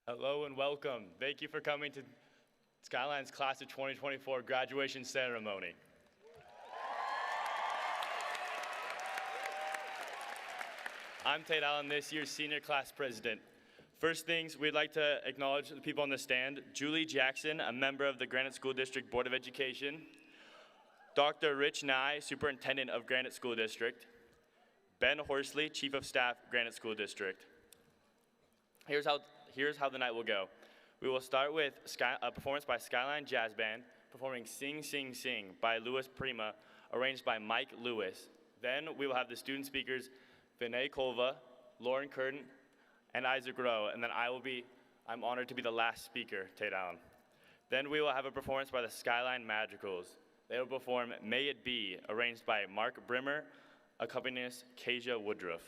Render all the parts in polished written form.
Hello and welcome. Thank you for coming to Skyline's Class of 2024 graduation ceremony. I'm Tate Allen, this year's senior class president. First things, we'd like to acknowledge the people on the stand. Julie Jackson, a member of the Granite School District Board of Education. Dr. Rich Nye, superintendent of Granite School District. Ben Horsley, chief of staff, Granite School District. Here's how the night will go. We will start with a performance by Skyline Jazz Band, performing Sing, Sing, Sing by Louis Prima, arranged by Mike Lewis. Then we will have the student speakers, Vinay Kova, Lauren Curtin, and Isaac Rowe, and then I'm honored to be the last speaker, Tate Allen. Then we will have a performance by the Skyline Magicals. They will perform May It Be, arranged by Mark Brimmer, accompanist Kasia Woodruff.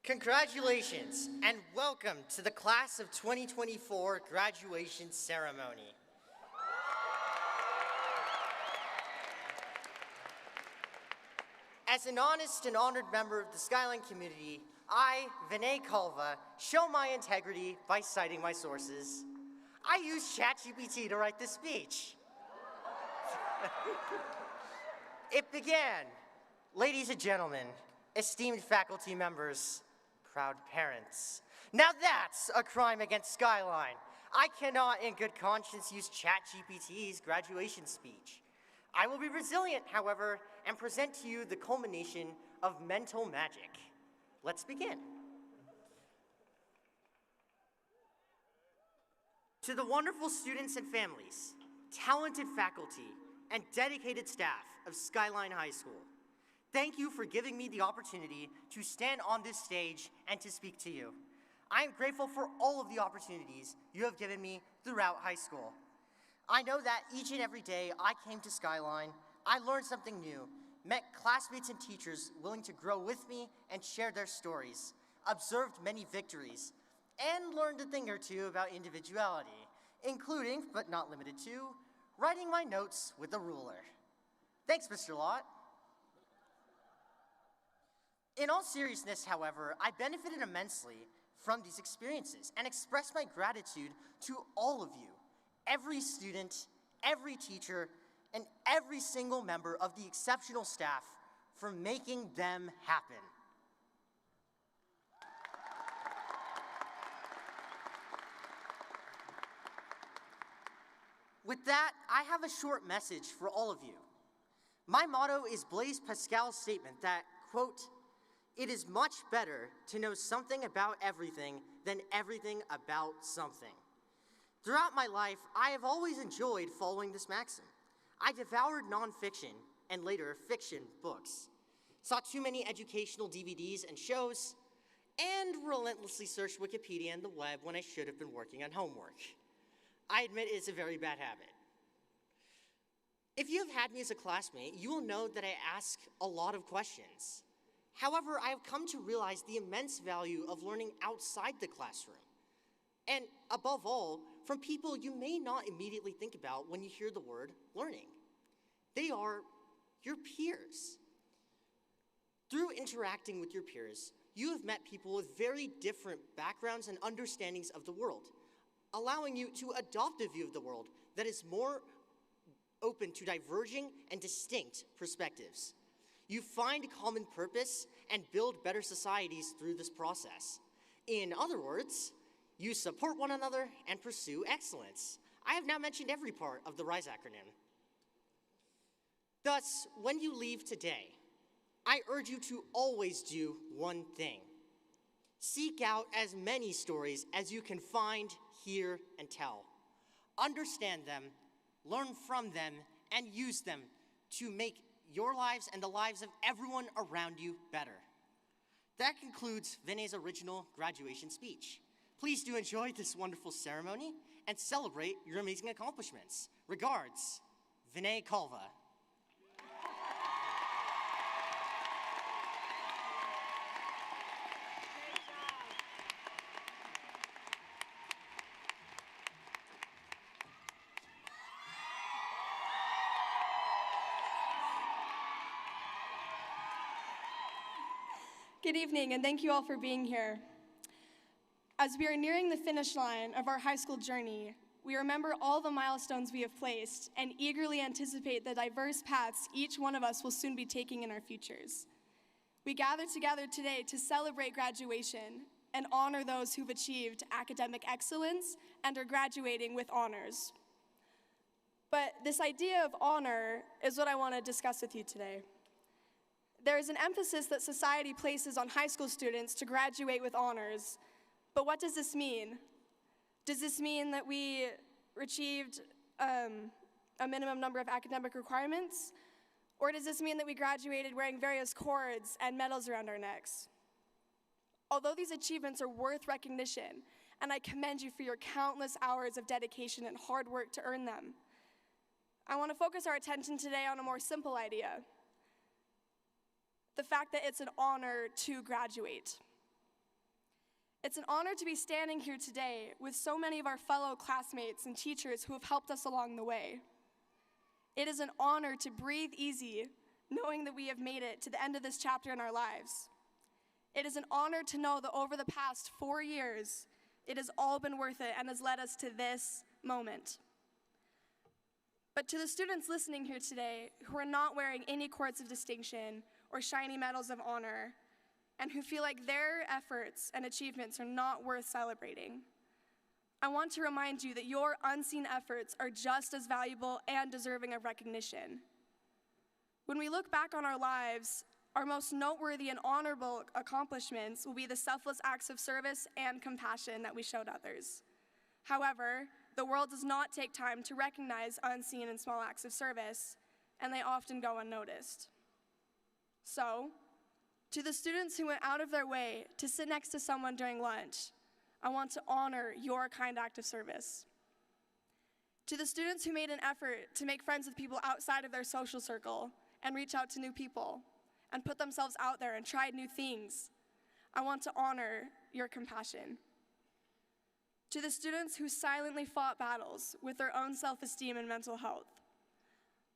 Congratulations and welcome to the Class of 2024 graduation ceremony. As an honest and honored member of the Skyline community, I, Vinay Kova, show my integrity by citing my sources. I used ChatGPT to write this speech. It began, ladies and gentlemen, esteemed faculty members, proud parents. Now that's a crime against Skyline. I cannot in good conscience use ChatGPT's graduation speech. I will be resilient, however, and present to you the culmination of mental magic. Let's begin. To the wonderful students and families, talented faculty, and dedicated staff of Skyline High School, thank you for giving me the opportunity to stand on this stage and to speak to you. I am grateful for all of the opportunities you have given me throughout high school. I know that each and every day I came to Skyline, I learned something new, met classmates and teachers willing to grow with me and share their stories, observed many victories, and learned a thing or two about individuality, including, but not limited to, writing my notes with a ruler. Thanks, Mr. Lott. In all seriousness, however, I benefited immensely from these experiences and express my gratitude to all of you, every student, every teacher, and every single member of the exceptional staff for making them happen. With that, I have a short message for all of you. My motto is Blaise Pascal's statement that, quote, "It is much better to know something about everything than everything about something." Throughout my life, I have always enjoyed following this maxim. I devoured nonfiction and later fiction books, saw too many educational DVDs and shows, and relentlessly searched Wikipedia and the web when I should have been working on homework. I admit it's a very bad habit. If you have had me as a classmate, you will know that I ask a lot of questions. However, I have come to realize the immense value of learning outside the classroom. And above all, from people you may not immediately think about when you hear the word learning. They are your peers. Through interacting with your peers, you have met people with very different backgrounds and understandings of the world, allowing you to adopt a view of the world that is more open to diverging and distinct perspectives. You find common purpose and build better societies through this process. In other words, you support one another and pursue excellence. I have now mentioned every part of the RISE acronym. Thus, when you leave today, I urge you to always do one thing. Seek out as many stories as you can find, hear, and tell. Understand them, learn from them, and use them to make your lives and the lives of everyone around you better. That concludes Vinay's original graduation speech. Please do enjoy this wonderful ceremony and celebrate your amazing accomplishments. Regards, Vinay Kova. Good evening, and thank you all for being here. As we are nearing the finish line of our high school journey, we remember all the milestones we have placed and eagerly anticipate the diverse paths each one of us will soon be taking in our futures. We gather together today to celebrate graduation and honor those who've achieved academic excellence and are graduating with honors. But this idea of honor is what I want to discuss with you today. There is an emphasis that society places on high school students to graduate with honors, but what does this mean? Does this mean that we achieved a minimum number of academic requirements? Or does this mean that we graduated wearing various cords and medals around our necks? Although these achievements are worth recognition, and I commend you for your countless hours of dedication and hard work to earn them, I want to focus our attention today on a more simple idea. The fact that it's an honor to graduate. It's an honor to be standing here today with so many of our fellow classmates and teachers who have helped us along the way. It is an honor to breathe easy, knowing that we have made it to the end of this chapter in our lives. It is an honor to know that over the past 4 years, it has all been worth it and has led us to this moment. But to the students listening here today who are not wearing any cords of distinction or shiny medals of honor, and who feel like their efforts and achievements are not worth celebrating, I want to remind you that your unseen efforts are just as valuable and deserving of recognition. When we look back on our lives, our most noteworthy and honorable accomplishments will be the selfless acts of service and compassion that we showed others. However, the world does not take time to recognize unseen and small acts of service, and they often go unnoticed. So, to the students who went out of their way to sit next to someone during lunch, I want to honor your kind act of service. To the students who made an effort to make friends with people outside of their social circle and reach out to new people and put themselves out there and tried new things, I want to honor your compassion. To the students who silently fought battles with their own self-esteem and mental health,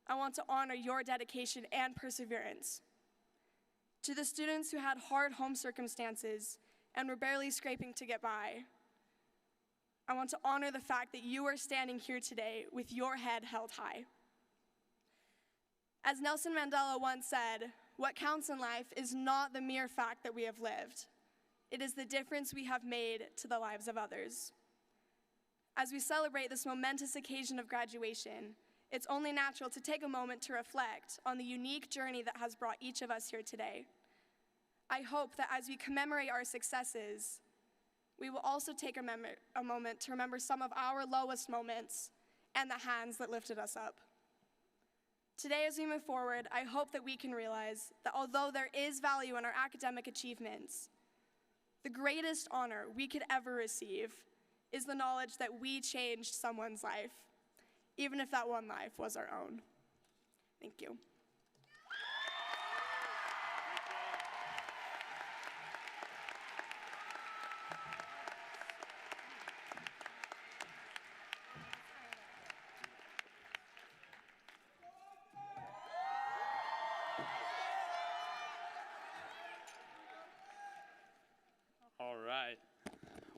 I want to honor your dedication and perseverance. To the students who had hard home circumstances and were barely scraping to get by, I want to honor the fact that you are standing here today with your head held high. As Nelson Mandela once said, what counts in life is not the mere fact that we have lived. It is the difference we have made to the lives of others. As we celebrate this momentous occasion of graduation, it's only natural to take a moment to reflect on the unique journey that has brought each of us here today. I hope that as we commemorate our successes, we will also take a moment to remember some of our lowest moments and the hands that lifted us up. Today, as we move forward, I hope that we can realize that although there is value in our academic achievements, the greatest honor we could ever receive is the knowledge that we changed someone's life, even if that one life was our own. Thank you. All right.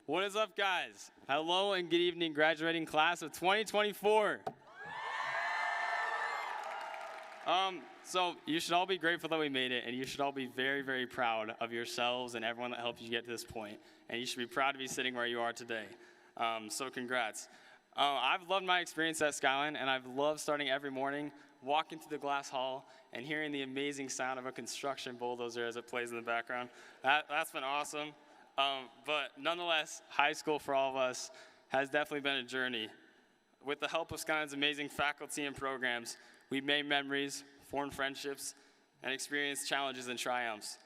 What is up, guys? Hello and good evening, graduating class of 2024. So you should all be grateful that we made it, and you should all be very, very proud of yourselves and everyone that helped you get to this point. And you should be proud to be sitting where you are today. So congrats. I've loved my experience at Skyline, and I've loved starting every morning, walking through the glass hall, and hearing the amazing sound of a construction bulldozer as it plays in the background. That's been awesome. But nonetheless, high school for all of us has definitely been a journey. With the help of Skyline's amazing faculty and programs, we've made memories, formed friendships, and experienced challenges and triumphs.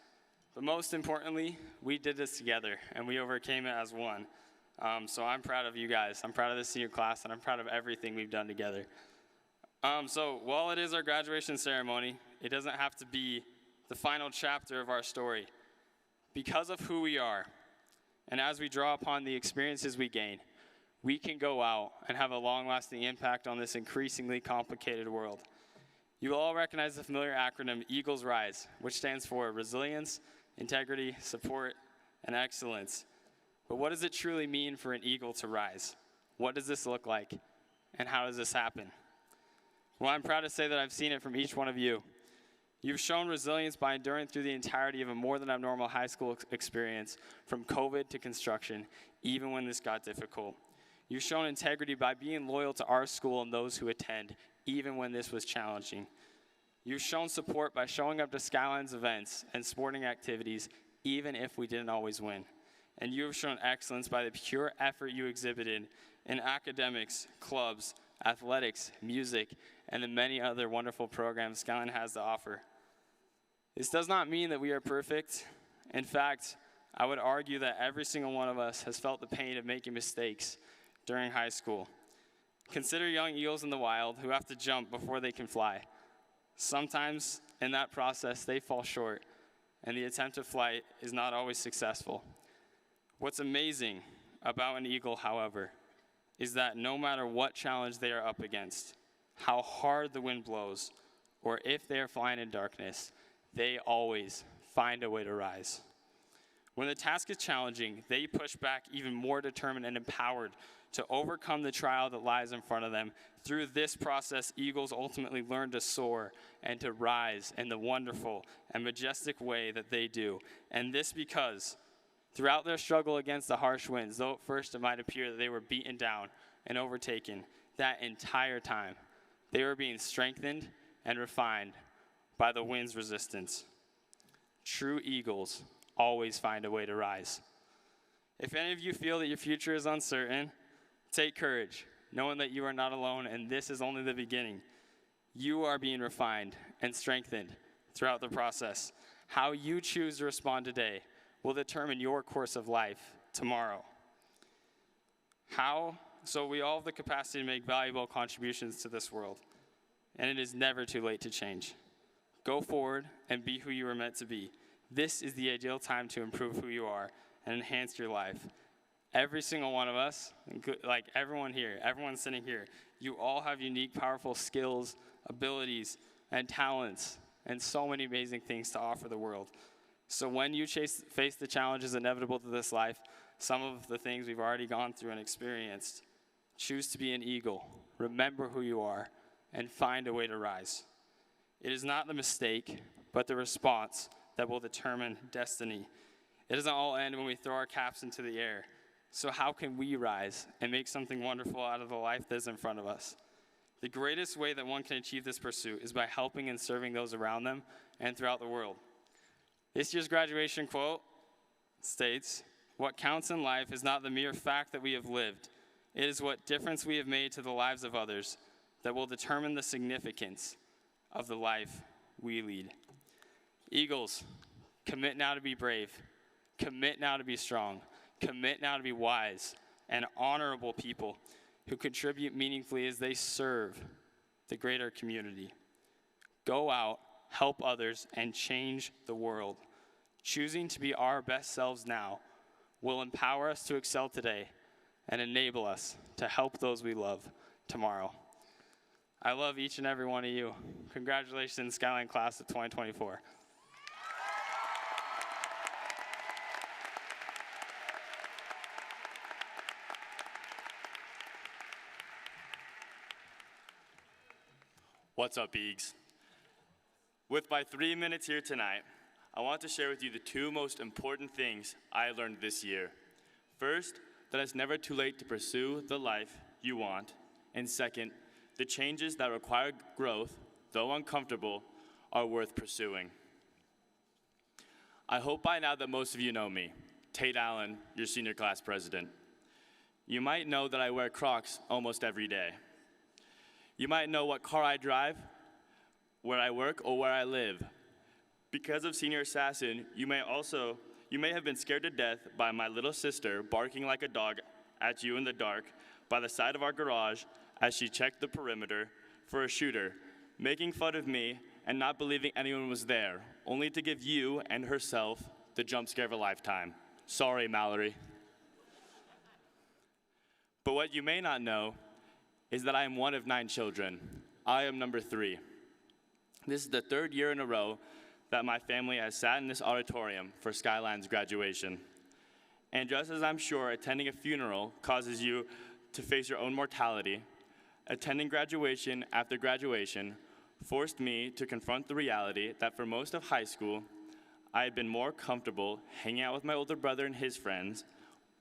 But most importantly, we did this together, and we overcame it as one. So I'm proud of you guys. I'm proud of the senior class, and I'm proud of everything we've done together. So while it is our graduation ceremony, it doesn't have to be the final chapter of our story. Because of who we are, and as we draw upon the experiences we gain, we can go out and have a long-lasting impact on this increasingly complicated world. You will all recognize the familiar acronym EAGLES RISE, which stands for Resilience, Integrity, Support, and Excellence. But what does it truly mean for an eagle to rise? What does this look like? And how does this happen? Well, I'm proud to say that I've seen it from each one of you. You've shown resilience by enduring through the entirety of a more than abnormal high school experience, from COVID to construction, even when this got difficult. You've shown integrity by being loyal to our school and those who attend, even when this was challenging. You've shown support by showing up to Skyline's events and sporting activities, even if we didn't always win. And you have shown excellence by the pure effort you exhibited in academics, clubs, athletics, music, and the many other wonderful programs Skyline has to offer. This does not mean that we are perfect. In fact, I would argue that every single one of us has felt the pain of making mistakes during high school. Consider young eagles in the wild who have to jump before they can fly. Sometimes in that process, they fall short, and the attempt to flight is not always successful. What's amazing about an eagle, however, is that no matter what challenge they are up against, how hard the wind blows, or if they are flying in darkness, they always find a way to rise. When the task is challenging, they push back even more determined and empowered to overcome the trial that lies in front of them. Through this process, eagles ultimately learn to soar and to rise in the wonderful and majestic way that they do. And this because throughout their struggle against the harsh winds, though at first it might appear that they were beaten down and overtaken, that entire time they were being strengthened and refined by the wind's resistance. True eagles always find a way to rise. If any of you feel that your future is uncertain, take courage, knowing that you are not alone and this is only the beginning. You are being refined and strengthened throughout the process. How you choose to respond today will determine your course of life tomorrow. So we all have the capacity to make valuable contributions to this world, and it is never too late to change. Go forward and be who you were meant to be. This is the ideal time to improve who you are and enhance your life. Every single one of us, like everyone here, everyone sitting here, you all have unique, powerful skills, abilities, and talents, and so many amazing things to offer the world. So when you face the challenges inevitable to this life, some of the things we've already gone through and experienced, choose to be an eagle, remember who you are, and find a way to rise. It is not the mistake, but the response that will determine destiny. It doesn't all end when we throw our caps into the air. So how can we rise and make something wonderful out of the life that is in front of us? The greatest way that one can achieve this pursuit is by helping and serving those around them and throughout the world. This year's graduation quote states, "What counts in life is not the mere fact that we have lived. It is what difference we have made to the lives of others that will determine the significance of the life we lead." Eagles, commit now to be brave. Commit now to be strong. Commit now to be wise and honorable people who contribute meaningfully as they serve the greater community. Go out, help others, and change the world. Choosing to be our best selves now will empower us to excel today and enable us to help those we love tomorrow. I love each and every one of you. Congratulations, Skyline Class of 2024. What's up, Eags? With my 3 minutes here tonight, I want to share with you the two most important things I learned this year. First, that it's never too late to pursue the life you want. And second, the changes that require growth, though uncomfortable, are worth pursuing. I hope by now that most of you know me, Tate Allen, your senior class president. You might know that I wear Crocs almost every day. You might know what car I drive, where I work, or where I live. Because of Senior Assassin, you may have been scared to death by my little sister barking like a dog at you in the dark by the side of our garage as she checked the perimeter for a shooter, making fun of me and not believing anyone was there, only to give you and herself the jump scare of a lifetime. Sorry, Mallory. But what you may not know is that I am one of 9 children. I am number 3. This is the 3rd year in a row that my family has sat in this auditorium for Skyline's graduation. And just as I'm sure attending a funeral causes you to face your own mortality, attending graduation after graduation forced me to confront the reality that for most of high school, I had been more comfortable hanging out with my older brother and his friends,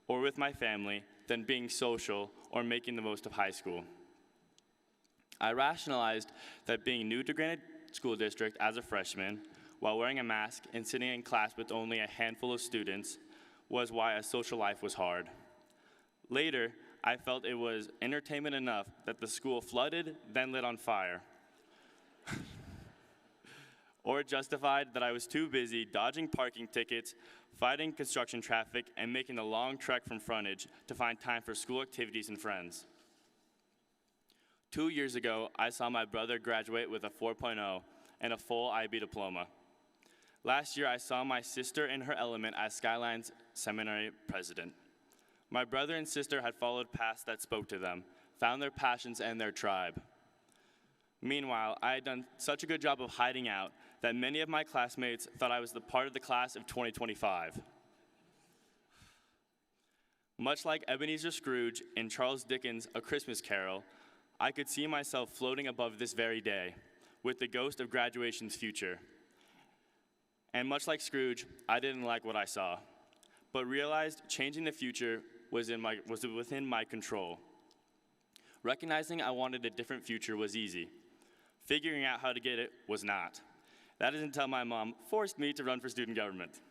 or with my family, than being social or making the most of high school. I rationalized that being new to Granite School District as a freshman, while wearing a mask and sitting in class with only a handful of students, was why a social life was hard. Later, I felt it was entertainment enough that the school flooded, then lit on fire. Or justified that I was too busy dodging parking tickets, fighting construction traffic, and making the long trek from frontage to find time for school activities and friends. 2 years ago, I saw my brother graduate with a 4.0 and a full IB diploma. Last year, I saw my sister in her element as Skyline's seminary president. My brother and sister had followed paths that spoke to them, found their passions and their tribe. Meanwhile, I had done such a good job of hiding out that many of my classmates thought I was the part of the class of 2025. Much like Ebenezer Scrooge in Charles Dickens' A Christmas Carol, I could see myself floating above this very day with the ghost of graduation's future. And much like Scrooge, I didn't like what I saw, but realized changing the future was within my control. Recognizing I wanted a different future was easy. Figuring out how to get it was not. That is until my mom forced me to run for student government,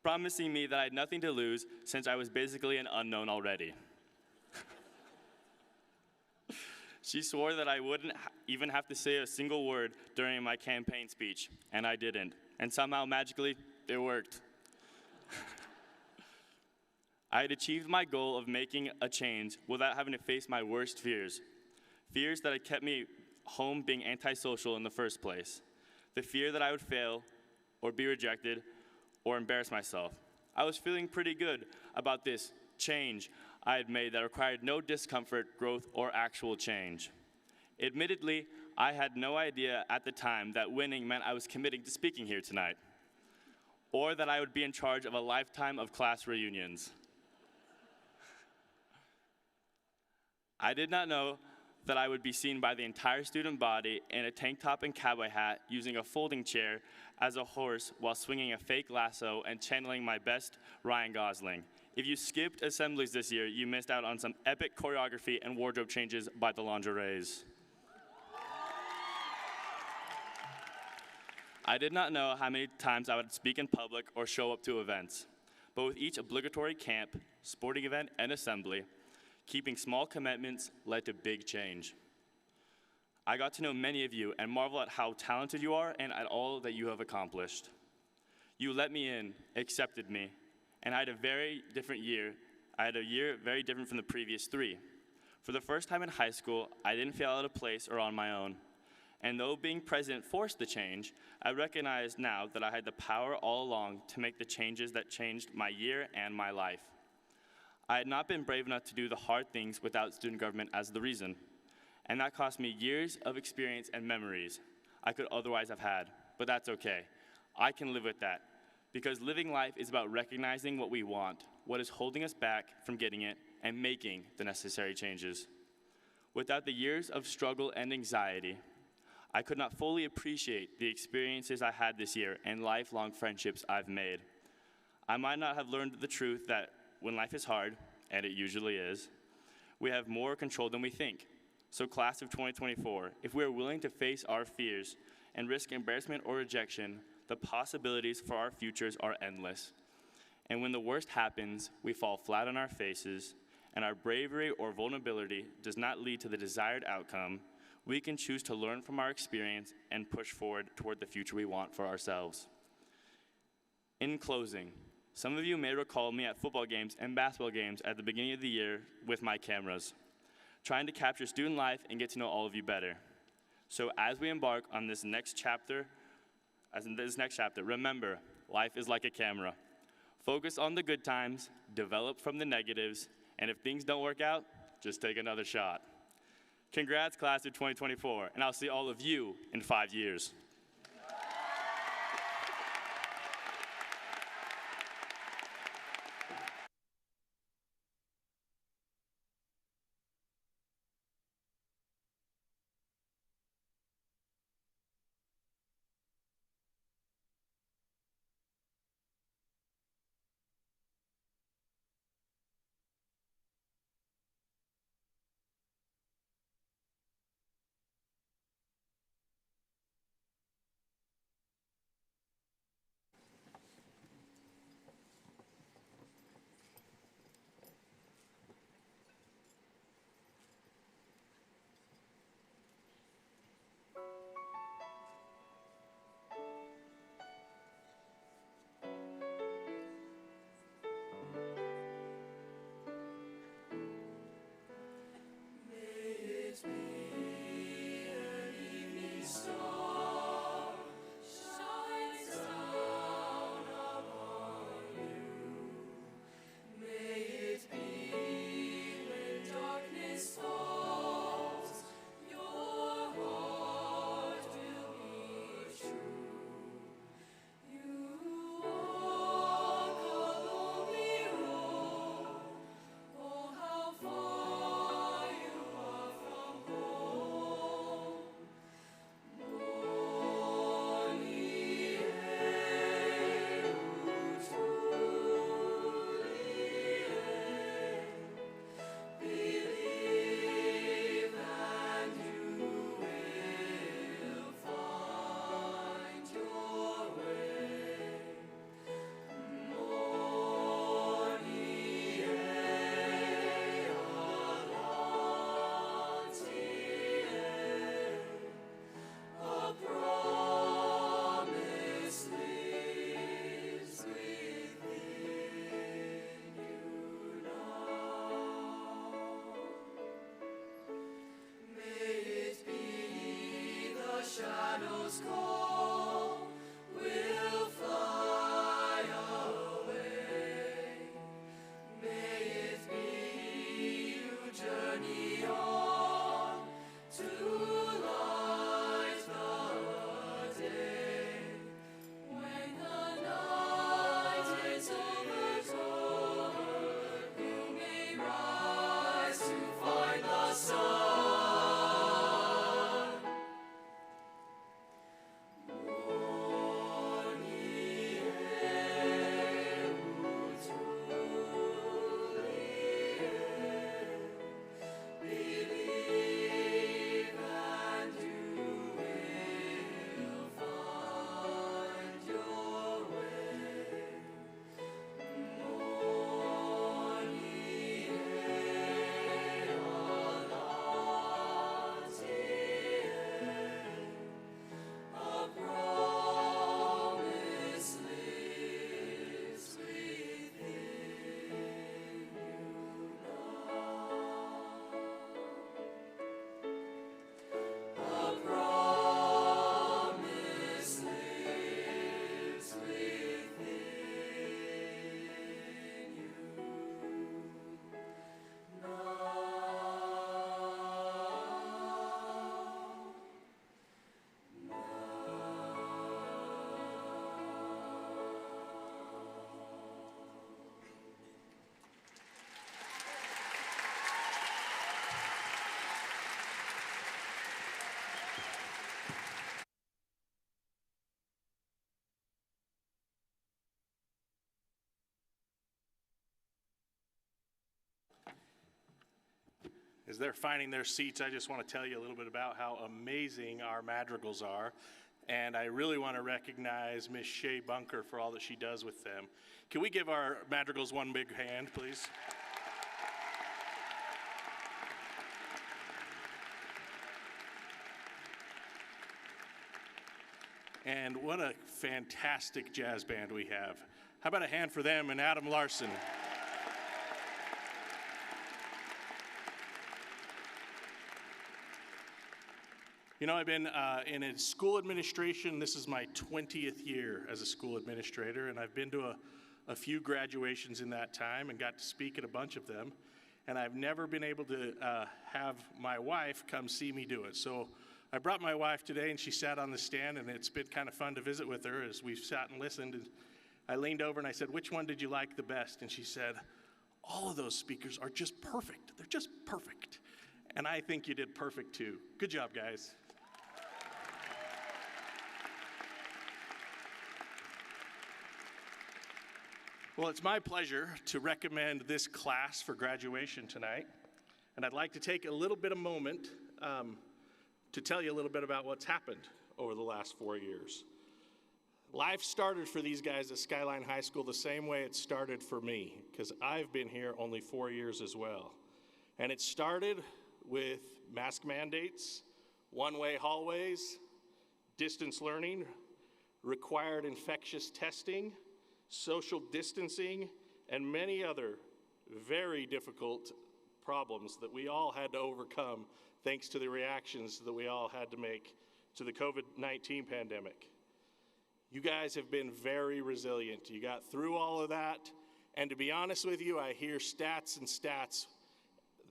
promising me that I had nothing to lose since I was basically an unknown already. She swore that I wouldn't even have to say a single word during my campaign speech, and I didn't. And somehow, magically, it worked. I had achieved my goal of making a change without having to face my worst fears. Fears that had kept me home being antisocial in the first place. The fear that I would fail, or be rejected, or embarrass myself. I was feeling pretty good about this change I had made that required no discomfort, growth, or actual change. Admittedly, I had no idea at the time that winning meant I was committing to speaking here tonight, or that I would be in charge of a lifetime of class reunions. I did not know that I would be seen by the entire student body in a tank top and cowboy hat, using a folding chair as a horse while swinging a fake lasso and channeling my best Ryan Gosling. If you skipped assemblies this year, you missed out on some epic choreography and wardrobe changes by the lingeries. I did not know how many times I would speak in public or show up to events, but with each obligatory camp, sporting event, and assembly, keeping small commitments led to big change. I got to know many of you and marvel at how talented you are and at all that you have accomplished. You let me in, accepted me, and I had a very different year. I had a year very different from the previous 3. For the first time in high school, I didn't feel out of place or on my own. And though being president forced the change, I recognize now that I had the power all along to make the changes that changed my year and my life. I had not been brave enough to do the hard things without student government as the reason, and that cost me years of experience and memories I could otherwise have had, but that's okay. I can live with that, because living life is about recognizing what we want, what is holding us back from getting it, and making the necessary changes. Without the years of struggle and anxiety, I could not fully appreciate the experiences I had this year and lifelong friendships I've made. I might not have learned the truth that when life is hard, and it usually is, we have more control than we think. So class of 2024, if we are willing to face our fears and risk embarrassment or rejection, the possibilities for our futures are endless. And when the worst happens, we fall flat on our faces, and our bravery or vulnerability does not lead to the desired outcome, we can choose to learn from our experience and push forward toward the future we want for ourselves. In closing, some of you may recall me at football games and basketball games at the beginning of the year with my cameras, trying to capture student life and get to know all of you better. So as we embark on this next chapter, remember, life is like a camera. Focus on the good times, develop from the negatives, and if things don't work out, just take another shot. Congrats, class of 2024, and I'll see all of you in 5 years. As they're finding their seats, I just want to tell you a little bit about how amazing our madrigals are. And I really want to recognize Miss Shay Bunker for all that she does with them. Can we give our madrigals one big hand, please? And what a fantastic jazz band we have. How about a hand for them and Adam Larson? You know, I've been in a school administration. This is my 20th year as a school administrator, and I've been to a few graduations in that time and got to speak at a bunch of them. And I've never been able to have my wife come see me do it. So I brought my wife today, and she sat on the stand, and it's been kind of fun to visit with her as we've sat and listened. And I leaned over and I said, "Which one did you like the best?" And she said, "All of those speakers are just perfect. They're just perfect." And I think you did perfect too. Good job, guys. Well, it's my pleasure to recommend this class for graduation tonight. And I'd like to take a little bit of moment to tell you a little bit about what's happened over the last 4 years. Life started for these guys at Skyline High School the same way it started for me, because I've been here only 4 years as well. And it started with mask mandates, one-way hallways, distance learning, required infectious testing, social distancing, and many other very difficult problems that we all had to overcome thanks to the reactions that we all had to make to the COVID-19 pandemic. You guys have been very resilient. You got through all of that, and to be honest with you, I hear stats and stats.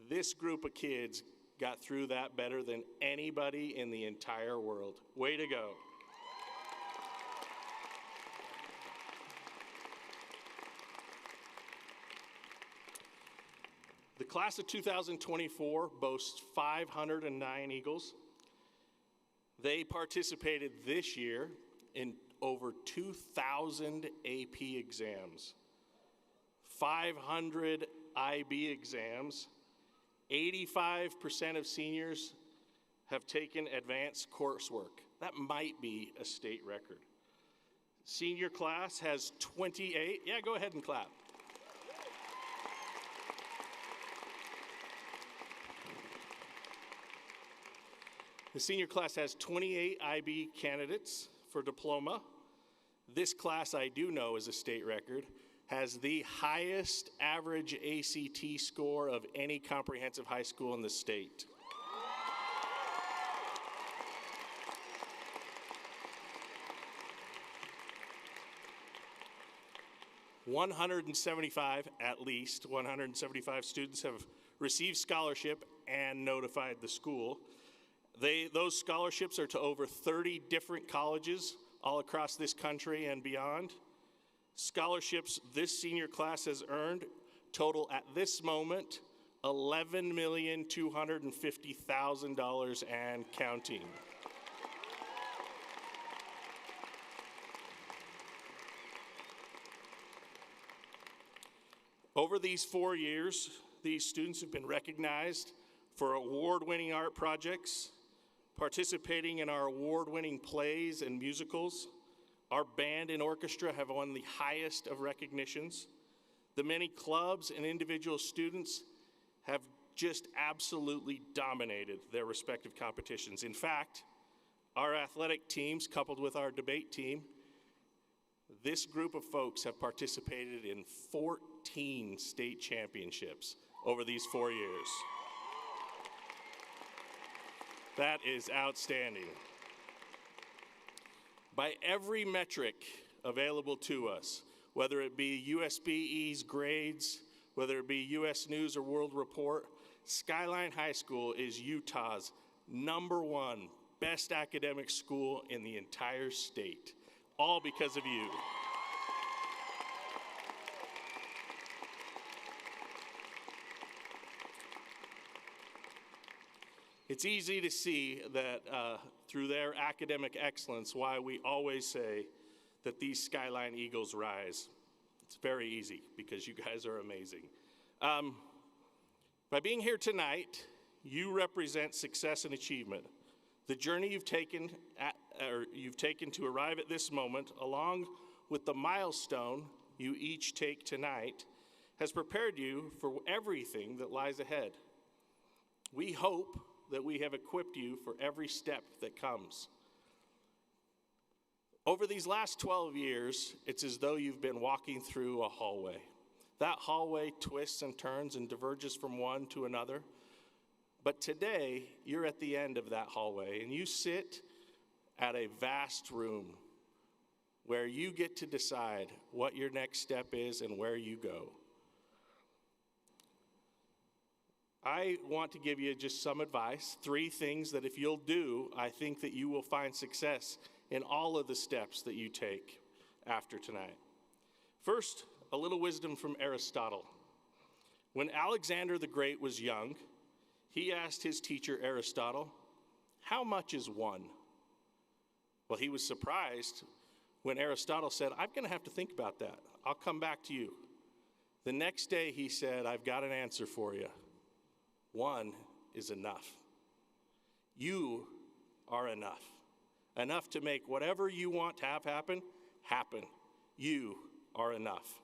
This group of kids got through that better than anybody in the entire world. Way to go. The class of 2024 boasts 509 Eagles. They participated this year in over 2,000 AP exams, 500 IB exams. 85% of seniors have taken advanced coursework. That might be a state record. Senior class has 28, yeah, go ahead and clap. The senior class has 28 IB candidates for diploma. This class, I do know, is a state record, has the highest average ACT score of any comprehensive high school in the state. At least 175 students have received scholarship and notified the school. Those scholarships are to over 30 different colleges all across this country and beyond. Scholarships this senior class has earned total at this moment $11,250,000 and counting. Over these 4 years, these students have been recognized for award-winning art projects, participating in our award-winning plays and musicals. Our band and orchestra have won the highest of recognitions. The many clubs and individual students have just absolutely dominated their respective competitions. In fact, our athletic teams, coupled with our debate team, this group of folks have participated in 14 state championships over these 4 years. That is outstanding. By every metric available to us, whether it be USBE's grades, whether it be US News or World Report, Skyline High School is Utah's #1 best academic school in the entire state, all because of you. It's easy to see that through their academic excellence, why we always say that these Skyline Eagles rise. It's very easy because you guys are amazing. By being here tonight, you represent success and achievement. The journey you've taken to arrive at this moment, along with the milestone you each take tonight, has prepared you for everything that lies ahead. We hope that we have equipped you for every step that comes. Over these last 12 years, it's as though you've been walking through a hallway. That hallway twists and turns and diverges from one to another. But today, you're at the end of that hallway, and you sit at a vast room where you get to decide what your next step is and where you go. I want to give you just some advice, 3 things that if you'll do, I think that you will find success in all of the steps that you take after tonight. First, a little wisdom from Aristotle. When Alexander the Great was young, he asked his teacher Aristotle, "How much is 1?" Well, he was surprised when Aristotle said, "I'm going to have to think about that. I'll come back to you." The next day he said, "I've got an answer for you. 1 is enough. You are enough. Enough to make whatever you want to have happen, happen. You are enough."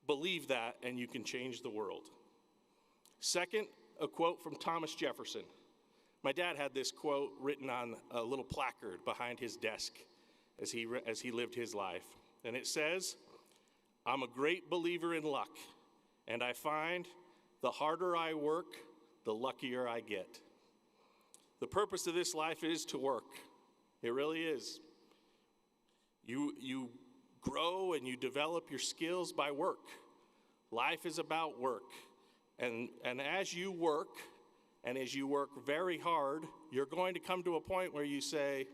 Believe that, and you can change the world. Second, a quote from Thomas Jefferson. My dad had this quote written on a little placard behind his desk as he lived his life. And it says, "I'm a great believer in luck, and I find the harder I work, the luckier I get." The purpose of this life is to work. It really is. You grow and you develop your skills by work. Life is about work. And as you work, and as you work very hard, you're going to come to a point where you say,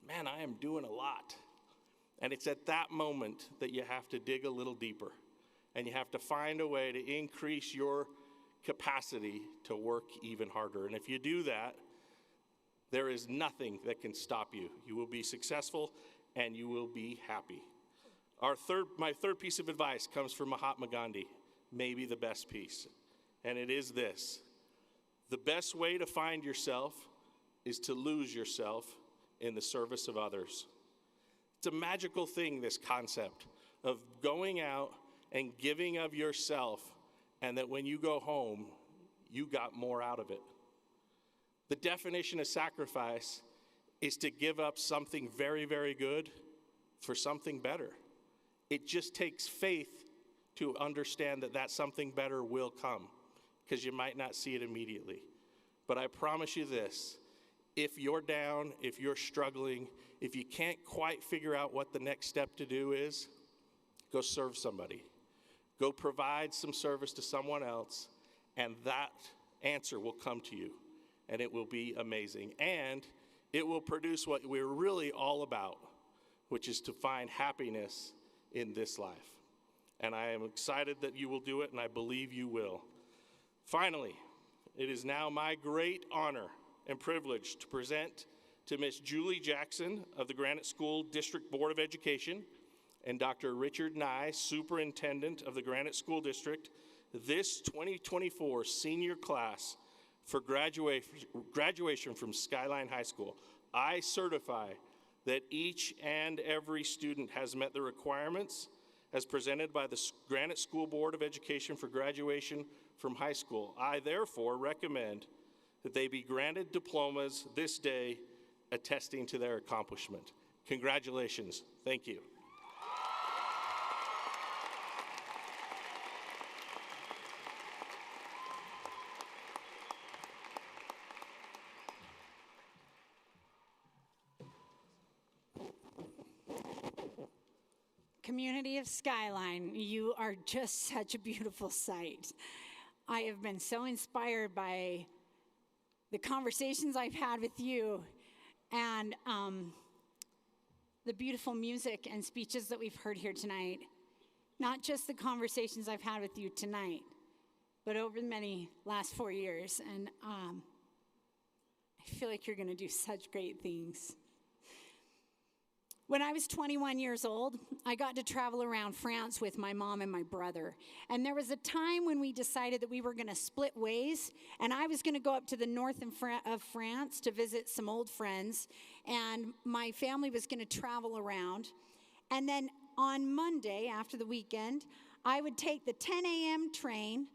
"Man, I am doing a lot." And it's at that moment that you have to dig a little deeper. And you have to find a way to increase your capacity to work even harder. And if you do that, there is nothing that can stop you. You will be successful and you will be happy. My third piece of advice comes from Mahatma Gandhi, maybe the best piece. And it is this: the best way to find yourself is to lose yourself in the service of others. It's a magical thing, this concept of going out and giving of yourself, and that when you go home, you got more out of it. The definition of sacrifice is to give up something very, very good for something better. It just takes faith to understand that that something better will come, because you might not see it immediately. But I promise you this: if you're down, if you're struggling, if you can't quite figure out what the next step to do is, go serve somebody. Go provide some service to someone else, and that answer will come to you, and it will be amazing. And it will produce what we're really all about, which is to find happiness in this life. And I am excited that you will do it, and I believe you will. Finally, it is now my great honor and privilege to present to Miss Julie Jackson of the Granite School District Board of Education and Dr. Richard Nye, Superintendent of the Granite School District, this 2024 senior class for graduation from Skyline High School. I certify that each and every student has met the requirements as presented by the Granite School Board of Education for graduation from high school. I therefore recommend that they be granted diplomas this day attesting to their accomplishment. Congratulations. Thank you. Community of Skyline, you are just such a beautiful sight. I have been so inspired by the conversations I've had with you and the beautiful music and speeches that we've heard here tonight. Not just the conversations I've had with you tonight, but over the many last 4 years. And I feel like you're going to do such great things. When I was 21 years old, I got to travel around France with my mom and my brother. And there was a time when we decided that we were going to split ways, and I was going to go up to the north of France to visit some old friends, and my family was going to travel around. And then on Monday, after the weekend, I would take the 10 a.m. train,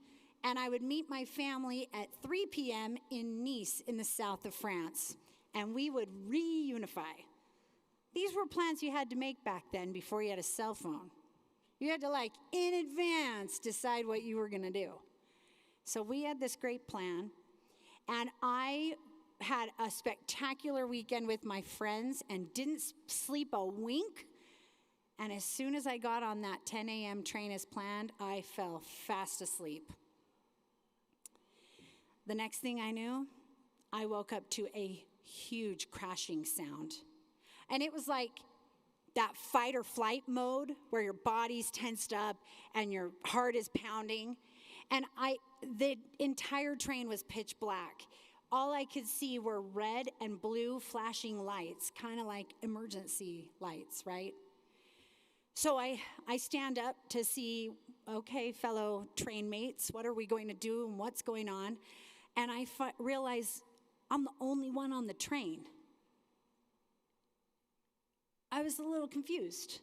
and I would meet my family at 3 p.m. in Nice in the south of France, and we would reunify. These were plans you had to make back then before you had a cell phone. You had to, in advance, decide what you were going to do. So we had this great plan, and I had a spectacular weekend with my friends and didn't sleep a wink. And as soon as I got on that 10 a.m. train as planned, I fell fast asleep. The next thing I knew, I woke up to a huge crashing sound. And it was like that fight or flight mode where your body's tensed up and your heart is pounding. And the entire train was pitch black. All I could see were red and blue flashing lights, kind of like emergency lights, right? So I stand up to see, okay, fellow train mates, what are we going to do and what's going on? And I realize I'm the only one on the train. I was a little confused.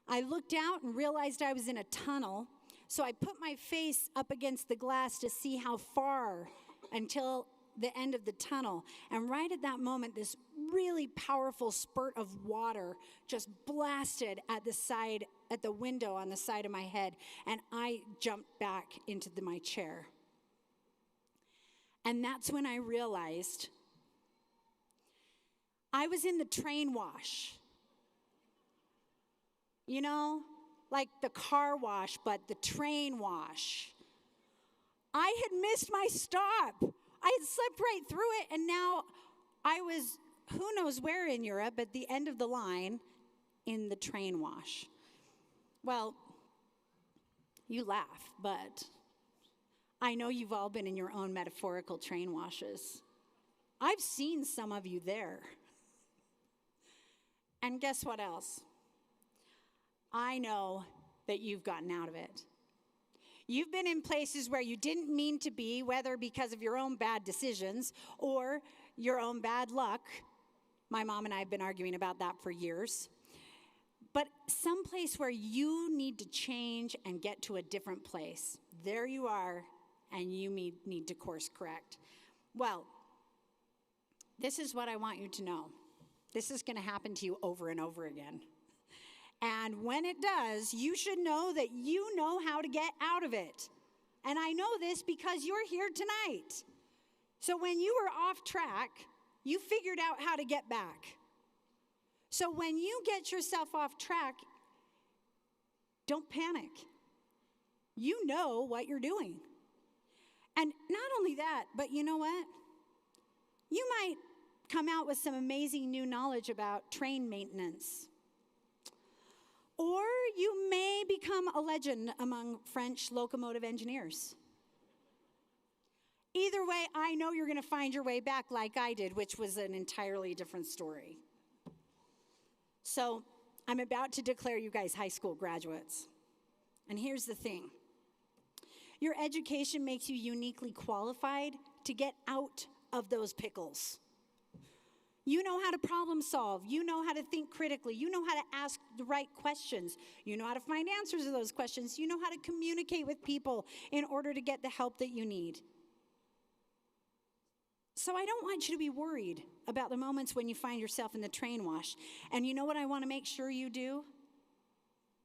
I looked out and realized I was in a tunnel, so I put my face up against the glass to see how far until the end of the tunnel. And right at that moment, this really powerful spurt of water just blasted at the window on the side of my head, and I jumped back into my chair. And that's when I realized I was in the train wash. You know, like the car wash, but the train wash. I had missed my stop. I had slipped right through it, and now I was, who knows where in Europe, at the end of the line in the train wash. Well, you laugh, but I know you've all been in your own metaphorical train washes. I've seen some of you there. And guess what else? I know that you've gotten out of it. You've been in places where you didn't mean to be, whether because of your own bad decisions or your own bad luck. My mom and I have been arguing about that for years. But someplace where you need to change and get to a different place. There you are, and you need to course correct. Well, this is what I want you to know. This is going to happen to you over and over again. And when it does, you should know that you know how to get out of it. And I know this because you're here tonight. So when you were off track, you figured out how to get back. So when you get yourself off track, don't panic. You know what you're doing. And not only that, but you know what? You might come out with some amazing new knowledge about train maintenance. Or you may become a legend among French locomotive engineers. Either way, I know you're going to find your way back like I did, which was an entirely different story. So I'm about to declare you guys high school graduates. And here's the thing. Your education makes you uniquely qualified to get out of those pickles. You know how to problem solve. You know how to think critically. You know how to ask the right questions. You know how to find answers to those questions. You know how to communicate with people in order to get the help that you need. So I don't want you to be worried about the moments when you find yourself in the train wash. And you know what I want to make sure you do?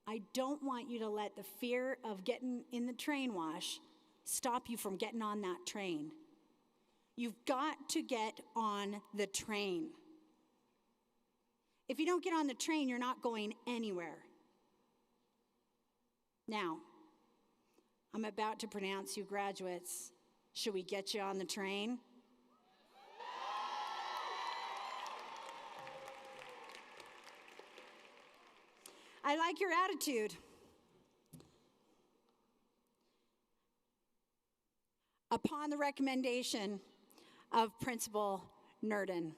I don't want you to let the fear of getting in the train wash stop you from getting on that train. You've got to get on the train. If you don't get on the train, you're not going anywhere. Now, I'm about to pronounce you graduates. Should we get you on the train? I like your attitude. Upon the recommendation of Principal Nurdin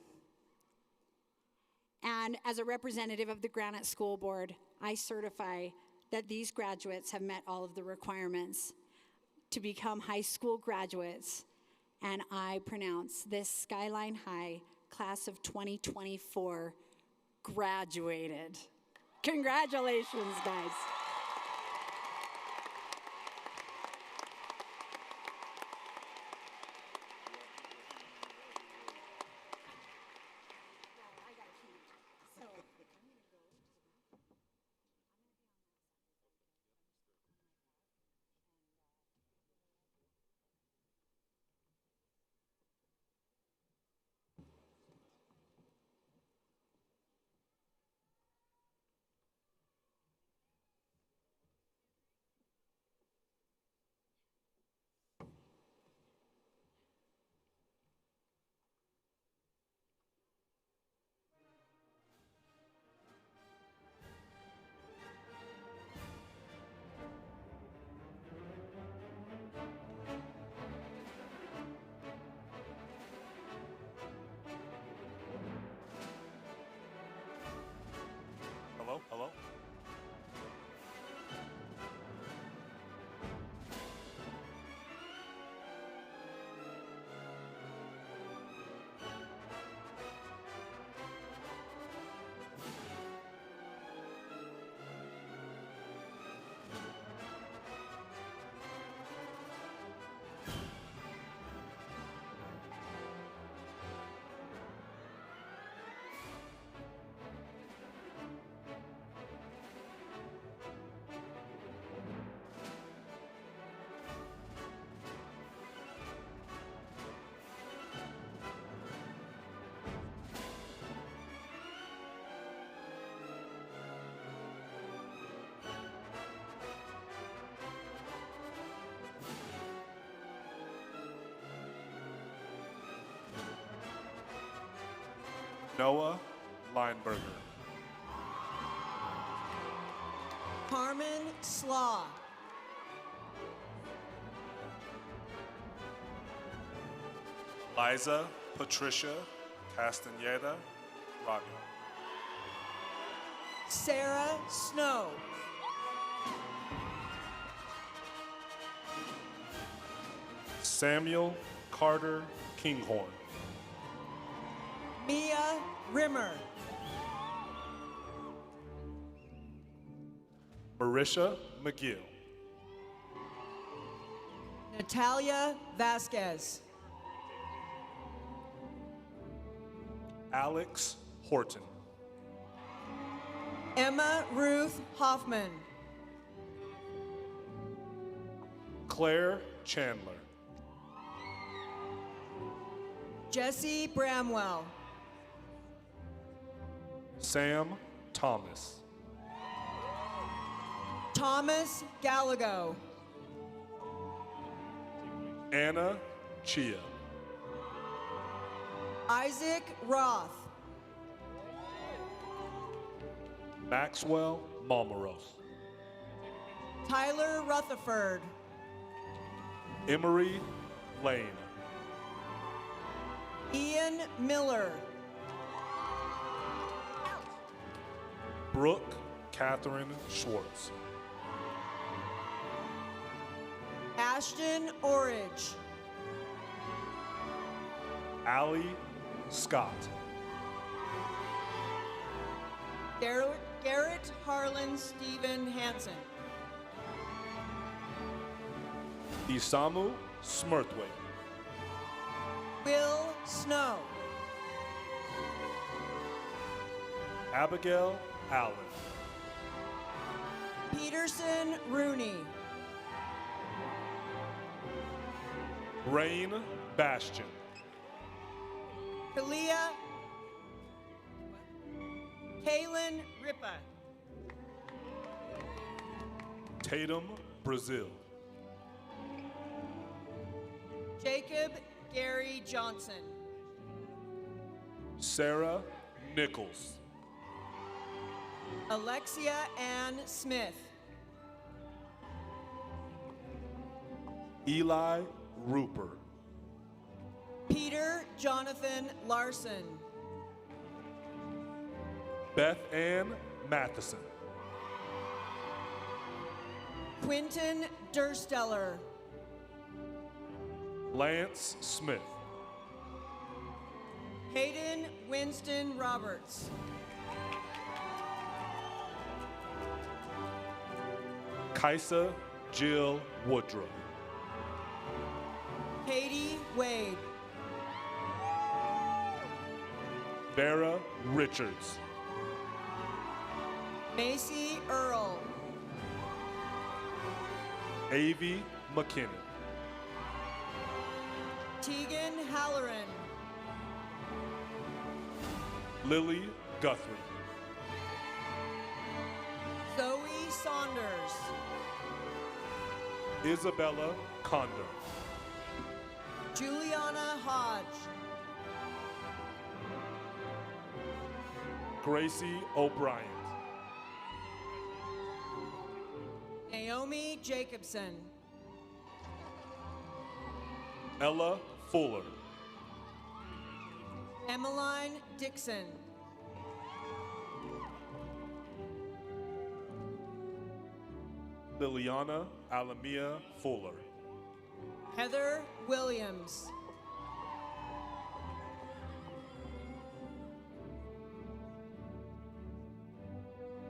And as a representative of the Granite School Board, I certify that these graduates have met all of the requirements to become high school graduates, and I pronounce this Skyline High class of 2024 graduated. Congratulations, guys. Hello? Noah Lineberger. Carmen Slaw. Liza Patricia Castaneda Rago. Sarah Snow. Samuel Carter Kinghorn. Mia Rimmer. Marisha McGill. Natalia Vasquez. Alex Horton. Emma Ruth Hoffman. Claire Chandler. Jesse Bramwell. Sam Thomas. Thomas Gallego. Anna Chia. Isaac Roth. Maxwell Malmaros. Tyler Rutherford. Emery Lane. Ian Miller. Brooke Catherine Schwartz. Ashton Orridge. Allie Scott. Garrett Harlan Stephen Hansen. Isamu Smirthwaite. Will Snow. Abigail Allen. Peterson Rooney. Rain Bastion. Kaylin Ripa. Tatum Brazil. Jacob Gary Johnson. Sarah Nichols. Alexia Ann Smith. Eli Rupert. Peter Jonathan Larson. Beth Ann Matheson. Quinton Dursteller. Lance Smith. Hayden Winston Roberts. Kaisa Jill Woodruff. Katie Wade. Vera Richards. Macy Earl. Avie McKinnon. Tegan Halloran. Lily Guthrie. Zoe Saunders. Isabella Condor. Juliana Hodge. Gracie O'Brien. Naomi Jacobson. Ella Fuller. Emmeline Dixon. Liliana Alamia Fuller. Heather Williams.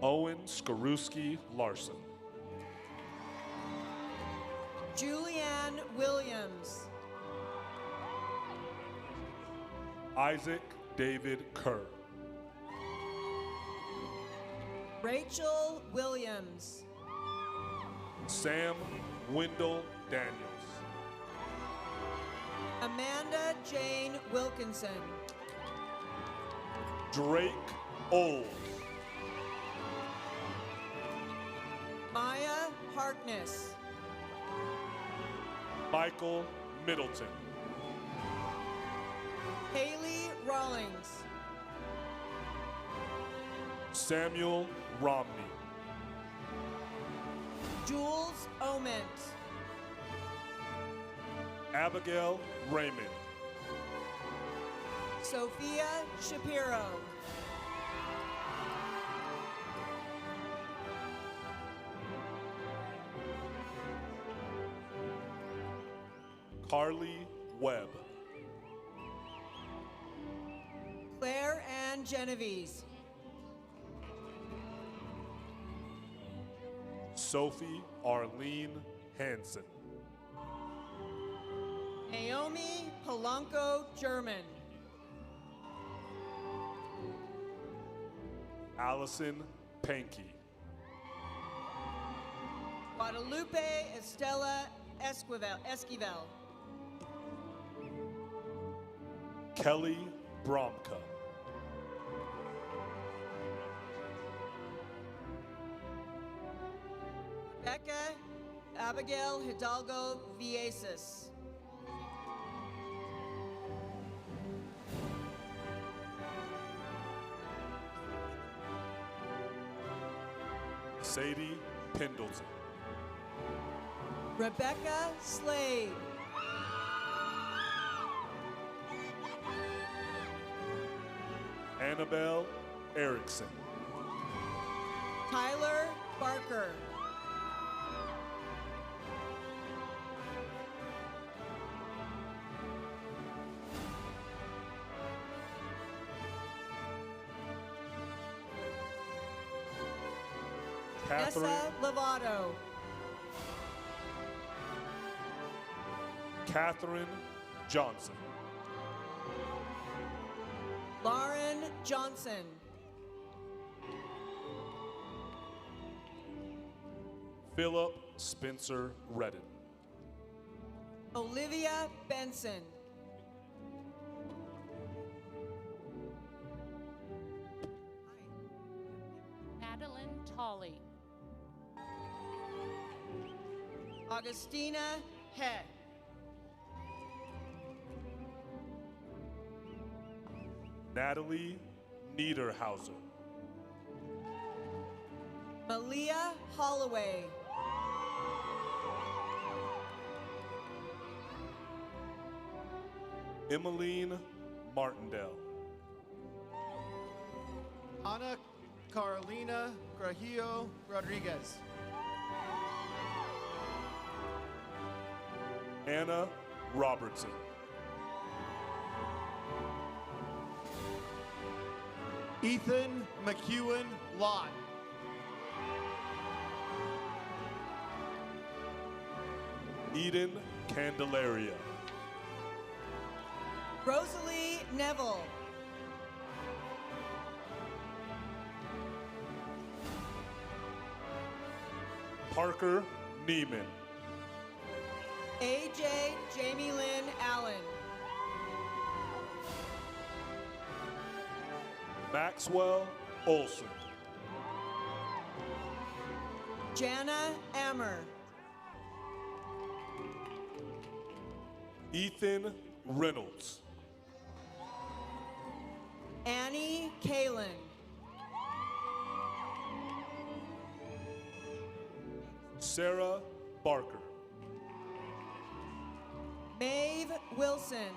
Owen Skaruski Larson. Julianne Williams. Isaac David Kerr. Rachel Williams. Sam Wendell Daniels. Amanda Jane Wilkinson. Drake Old. Maya Harkness. Michael Middleton. Haley Rawlings. Samuel Romney. Jules Oment. Abigail Raymond. Sophia Shapiro. Carly Webb. Claire Ann Genovese. Sophie Arlene Hansen. Naomi Polanco German. Allison Pankey. Guadalupe Estela Esquivel. Kelly Bromka. Becca Abigail Hidalgo Vieses. Sadie Pendleton. Rebecca Slade. Annabelle Erickson. Tyler Barker. Catherine, Nessa Lovato. Catherine Johnson. Lauren Johnson. Philip Spencer Redden. Olivia Benson. Madeline Tolley. Augustina Heck. Natalie Niederhauser. Malia Holloway. Emmeline Martindale. Anna Carolina Grajillo Rodriguez. Anna Robertson. Ethan McEwen Lott. Eden Candelaria. Rosalie Neville. Parker Neiman. AJ Jamie Lynn Allen. Maxwell Olson. Jana Ammer. Ethan Reynolds. Annie Kalen. Sarah Barker. Maeve Wilson.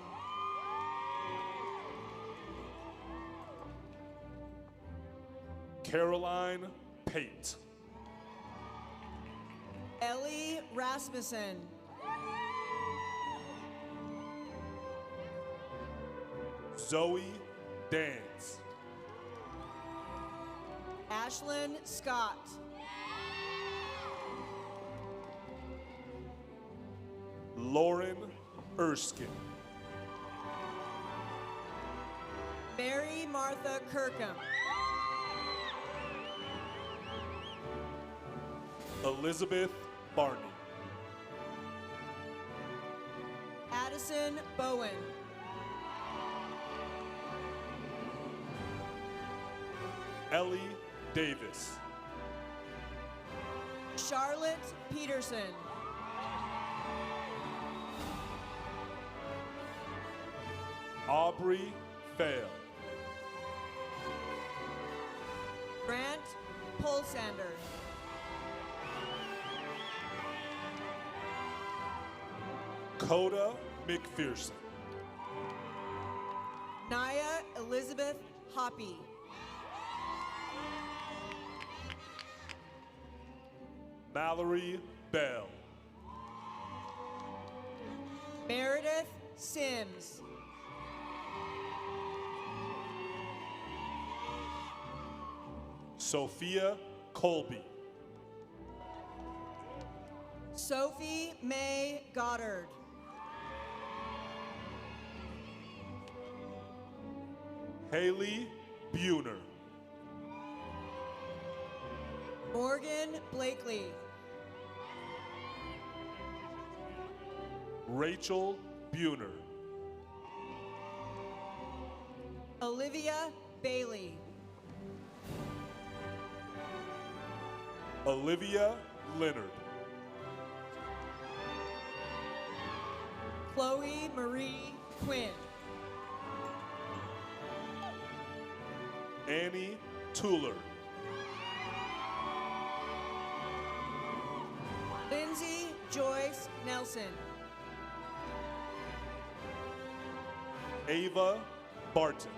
Caroline Pate. Ellie Rasmussen. Zoe Dance. Ashlyn Scott. Lauren Erskine. Mary Martha Kirkham. Elizabeth Barney. Addison Bowen. Ellie Davis. Charlotte Peterson. Aubrey Fail. Grant Polsander. Coda McPherson. Naya Elizabeth Hoppy. Mallory Bell. Meredith Sims. Sophia Colby. Sophie May Goddard. Haley Buhner. Morgan Blakely. Rachel Buhner. Olivia Bailey. Olivia Leonard. Chloe Marie Quinn. Annie Tuller. Lindsay Joyce Nelson. Ava Barton.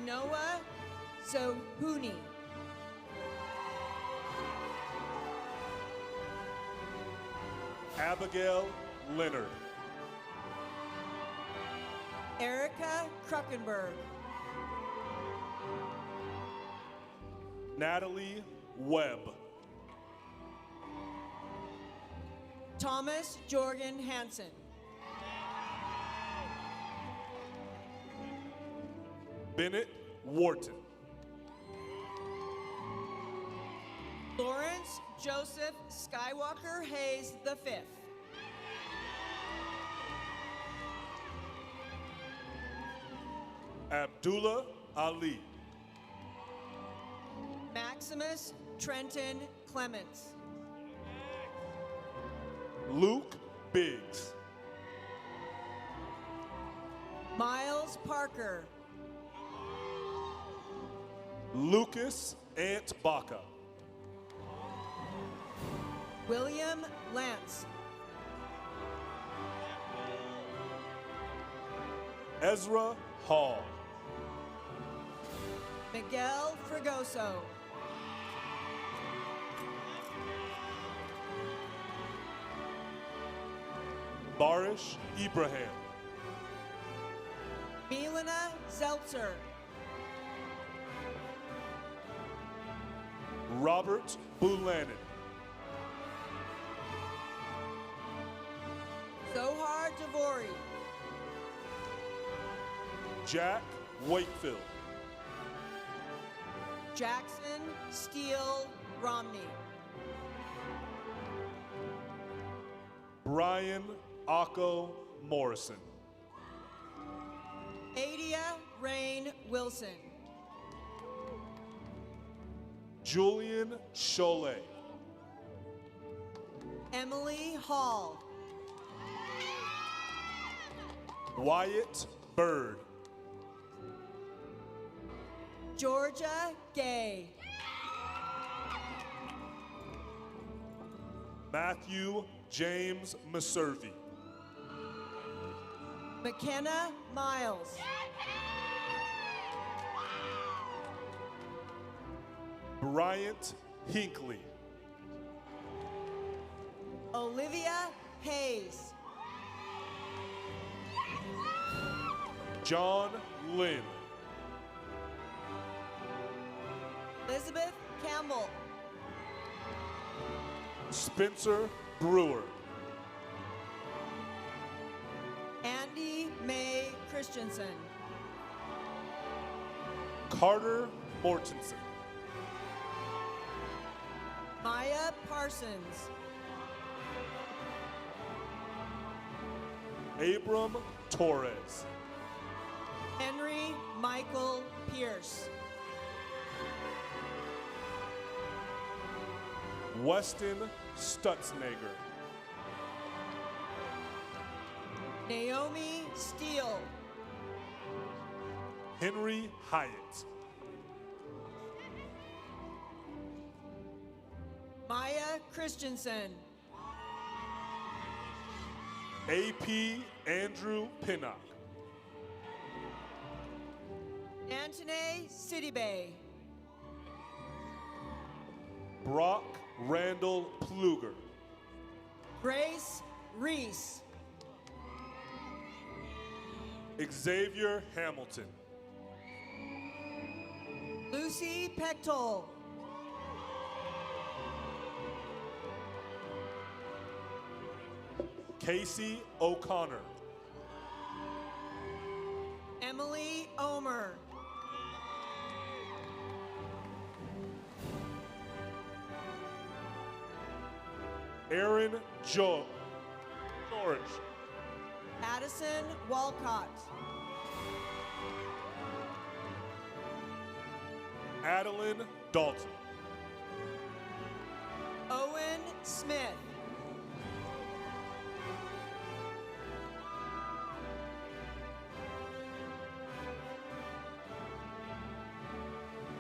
Noah Zohuni. Abigail Leonard. Erica Kruckenberg. Natalie Webb. Thomas Jorgen Hansen. Bennett Wharton. Lawrence Joseph Skywalker Hayes V. Abdullah Ali. Maximus Trenton Clements. Luke Biggs. Miles Parker. Lucas Ant Baca. William Lance. Ezra Hall. Miguel Fregoso. Barish Ibrahim. Milena Zeltzer. Robert Bulanin. Zohar Devori. Jack Wakefield. Jackson Steele Romney. Brian Akko Morrison. Adia Rain Wilson. Julian Cholet. Emily Hall. Wyatt Bird. Georgia Gay. Matthew James Maservi. McKenna Miles. Bryant Hinckley. Olivia Hayes. John Lynn. Elizabeth Campbell. Spencer Brewer. Andy May Christensen. Carter Mortensen. Maya Parsons. Abram Torres. Henry Michael Pierce. Weston Stutznagel. Naomi Steele. Henry Hyatt. Maya Christensen. AP Andrew Pinnock. Antone Citybay. Brock Randall Pluger. Grace Reese. Xavier Hamilton. Lucy Pechtold. Casey O'Connor. Emily Omer. Aaron George. Addison Walcott. Adeline Dalton. Owen Smith.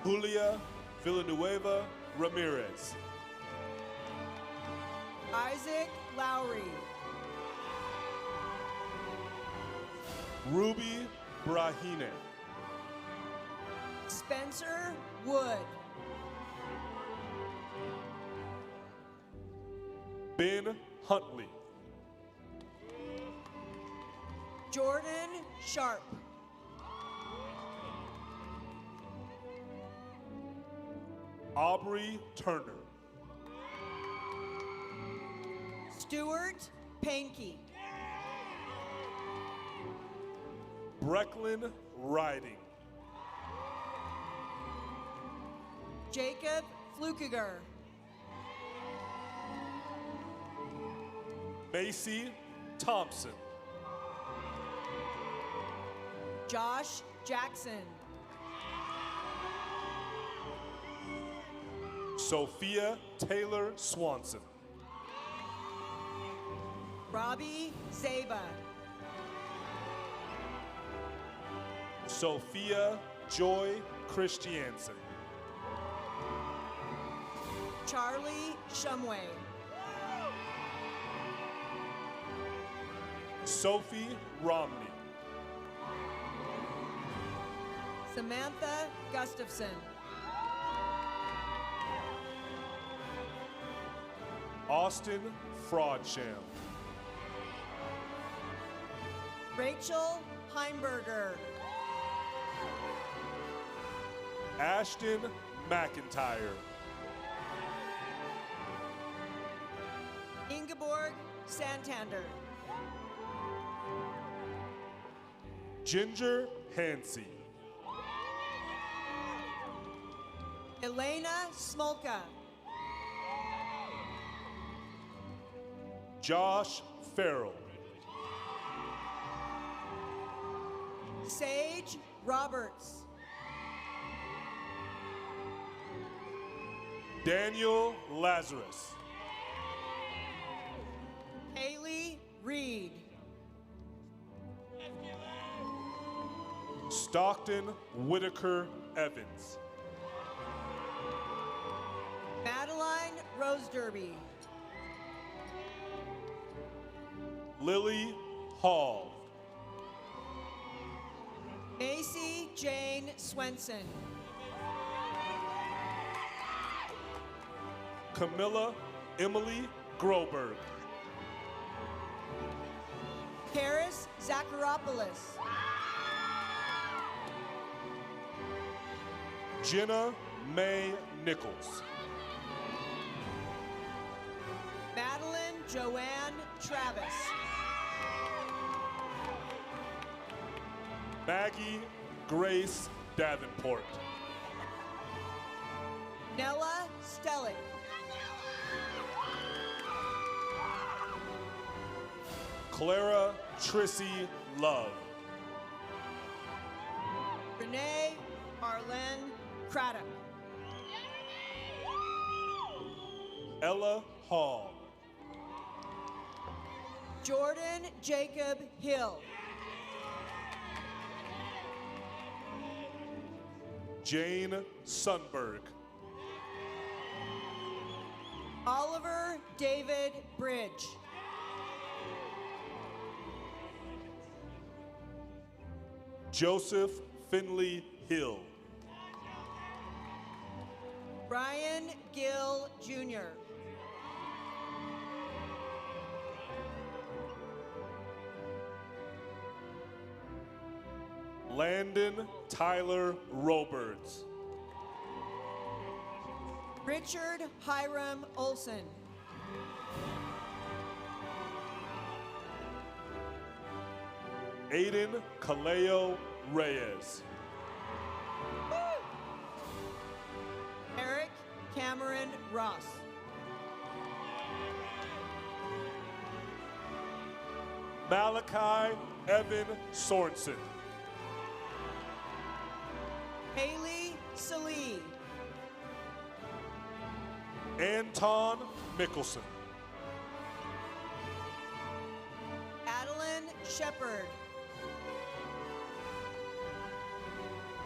Julia Villanueva Ramirez. Isaac Lowry. Ruby Brahine. Spencer Wood. Ben Huntley. Jordan Sharp. Aubrey Turner. Stuart Pankey. Brecklin Riding. Jacob Flukiger. Macy Thompson. Josh Jackson. Sophia Taylor Swanson. Robbie Zaba. Sophia Joy Christiansen. Charlie Shumway. Sophie Romney. Samantha Gustafson. Austin Fraudsham. Rachel Heimberger. Ashton McIntyre. Ingeborg Santander. Ginger Hansey. Elena Smolka. Josh Farrell. Sage Roberts. Daniel Lazarus. Haley Reed. Stockton Whitaker Evans. Madeline Rose Derby. Lily Hall. Macy Jane Swenson. Camilla Emily Groberg. Karis Zacharopoulos. Jenna Mae Nichols. Madeline Joanne Travis. Maggie Grace Davenport. Nella Stellick. Clara Trissy Love. Renee Arlen Craddock. Ella Hall. Jordan Jacob Hill. Jane Sunberg. Oliver David Bridge. Joseph Finley Hill. Brian Gill Jr. Landon Tyler Roberts. Richard Hiram Olson. Aiden Kaleo Reyes. Eric Cameron Ross. Malachi Evan Sorensen. Haley Salee. Anton Mickelson. Adeline Shepard.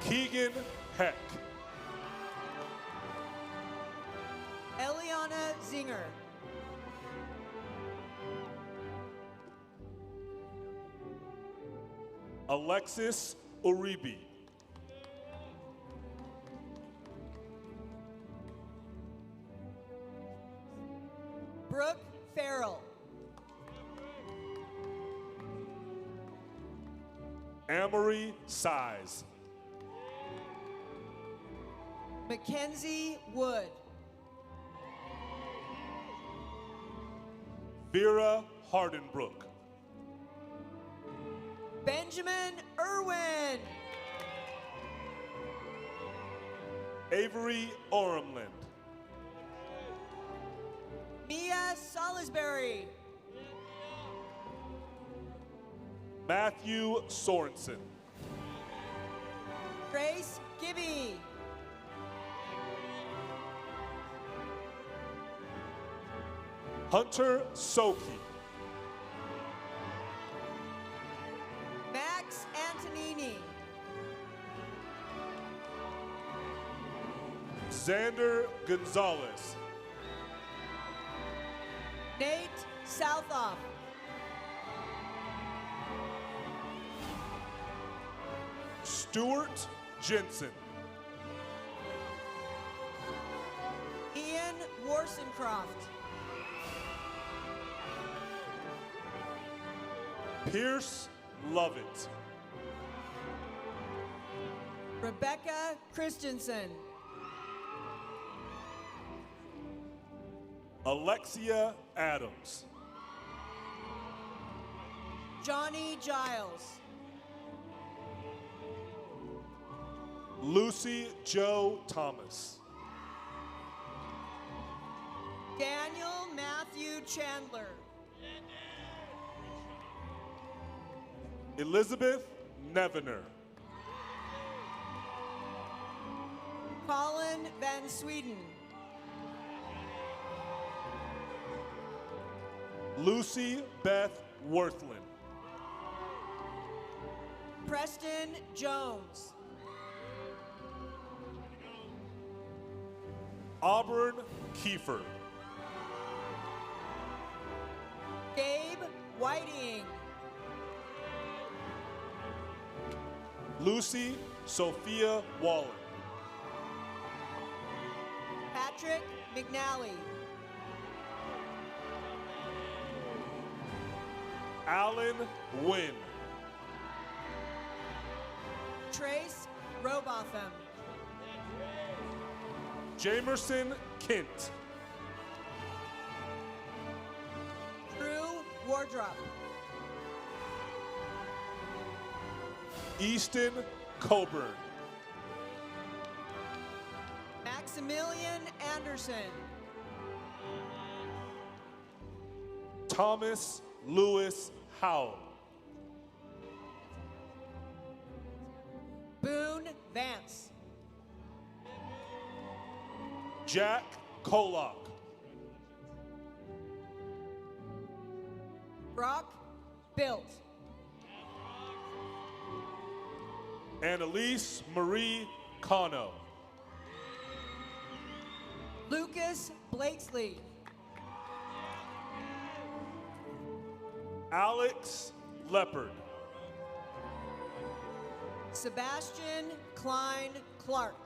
Keegan Heck. Eliana Zinger. Alexis Uribe. Brooke Farrell. Amory Size. Mackenzie Wood. Vera Hardenbrook. Benjamin Irwin. Avery Orumland. Mia Salisbury. Matthew Sorensen. Grace Gibby. Hunter Soki. Max Antonini. Xander Gonzalez. Nate Southoff. Stuart Jensen. Ian Warsencroft. Pierce Lovett. Rebecca Christensen. Alexia Adams. Johnny Giles. Lucy Joe Thomas. Daniel Matthew Chandler. Elizabeth Nevener. Colin Van Sweden. Lucy Beth Worthland. Preston Jones. Auburn Kiefer. Gabe Whiting. Lucy Sophia Waller. Patrick McNally. Alan Wynn. Trace Robotham. Jamerson Kent. Drew Wardrop. Easton Coburn. Maximilian Anderson. Thomas Lewis Howell. Boone Vance. Jack Kolock. Brock Built. Annalise Marie Cano. Lucas Blakesley. Alex Leopard. Sebastian Klein Clark.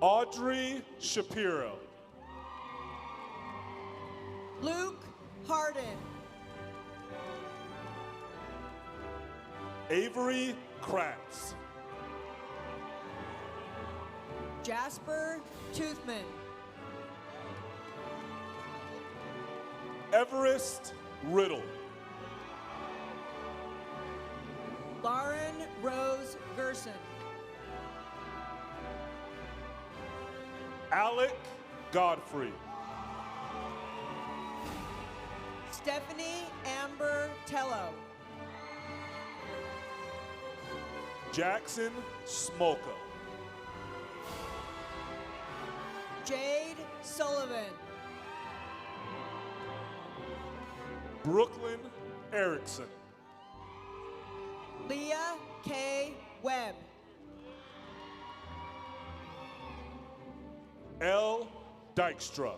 Audrey Shapiro. Luke Harden. Avery Kratz. Jasper Toothman. Everest Riddle. Lauren Rose Gerson. Alec Godfrey. Stephanie Amber Tello. Jackson Smolka. Jade Sullivan. Brooklyn Erickson. Leah K. Webb. L. Dykstra.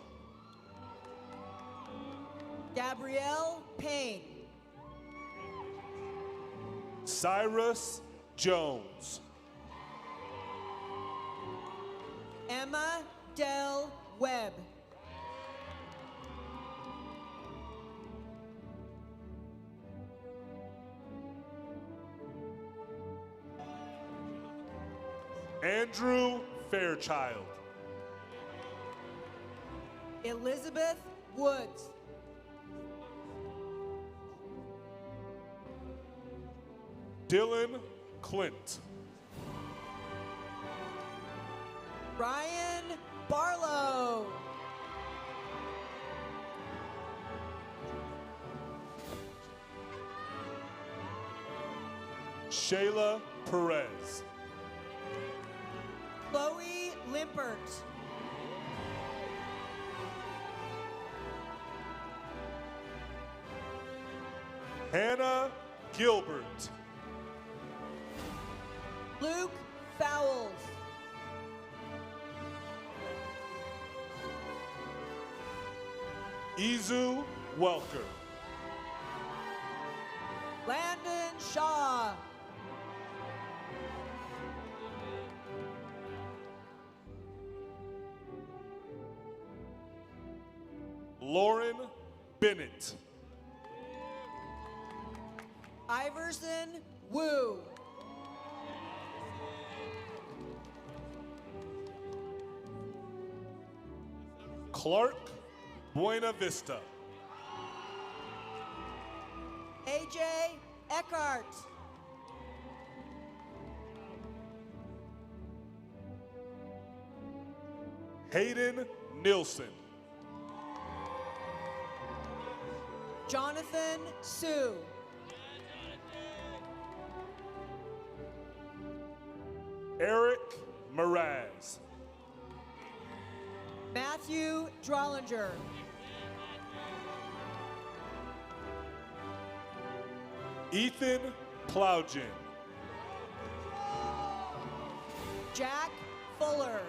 Gabrielle Payne. Cyrus Jones. Emma Del Webb. Andrew Fairchild. Elizabeth Woods. Dylan Clint. Ryan Barlow. Shayla Perez. Chloe Limpert. Hannah Gilbert. Luke Fowles. Izu Welker. Landon Shaw. Lauren Bennett. Iverson Wu. Clark Buena Vista. AJ Eckhart. Hayden Nilsson. Jonathan Sue. Eric Mraz. Matthew Drollinger. Ethan Plowgen. Jack Fuller.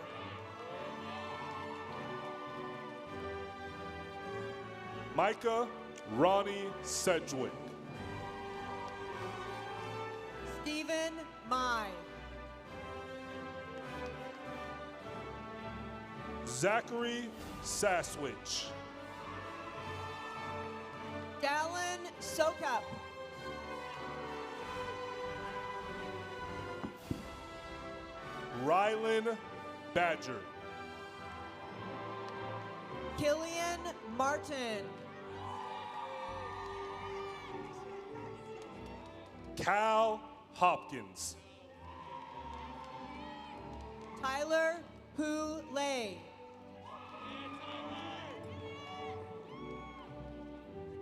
Micah Ronnie Sedgwick. Stephen Mai. Zachary Saswich. Dallin Sokup. Rylan Badger. Killian Martin. Cal Hopkins. Tyler Hu Lei.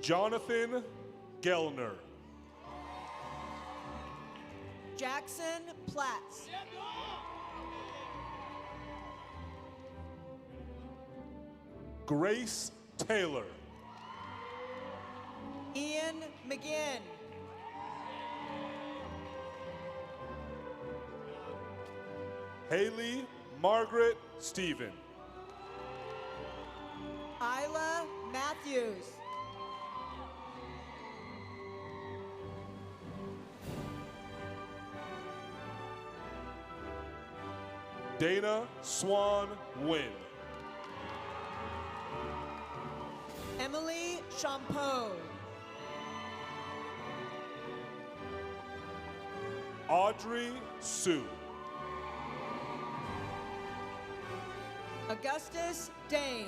Jonathan Gellner. Jackson Platts. Grace Taylor. Ian McGinn. Haley Margaret Stephen. Isla Matthews. Dana Swan Wynn. Emily Champeau. Audrey Sue. Augustus Dane.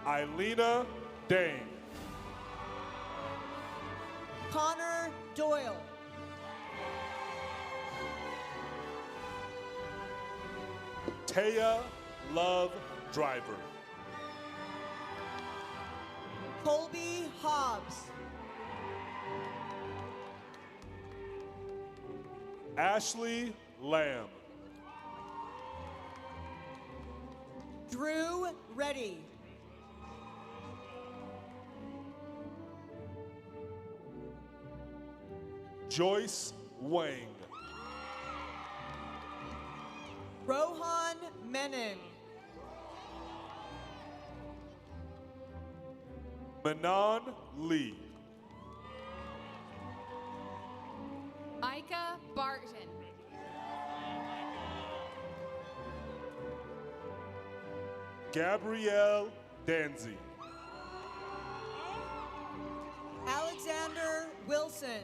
Eilena Dane. Connor Doyle. Taya Love Driver. Colby Hobbs. Ashley Lamb. Drew Reddy. Joyce Wang. Rohan Menon. Manon Lee. Micah Barton. Gabrielle Danzy. Alexander Wilson.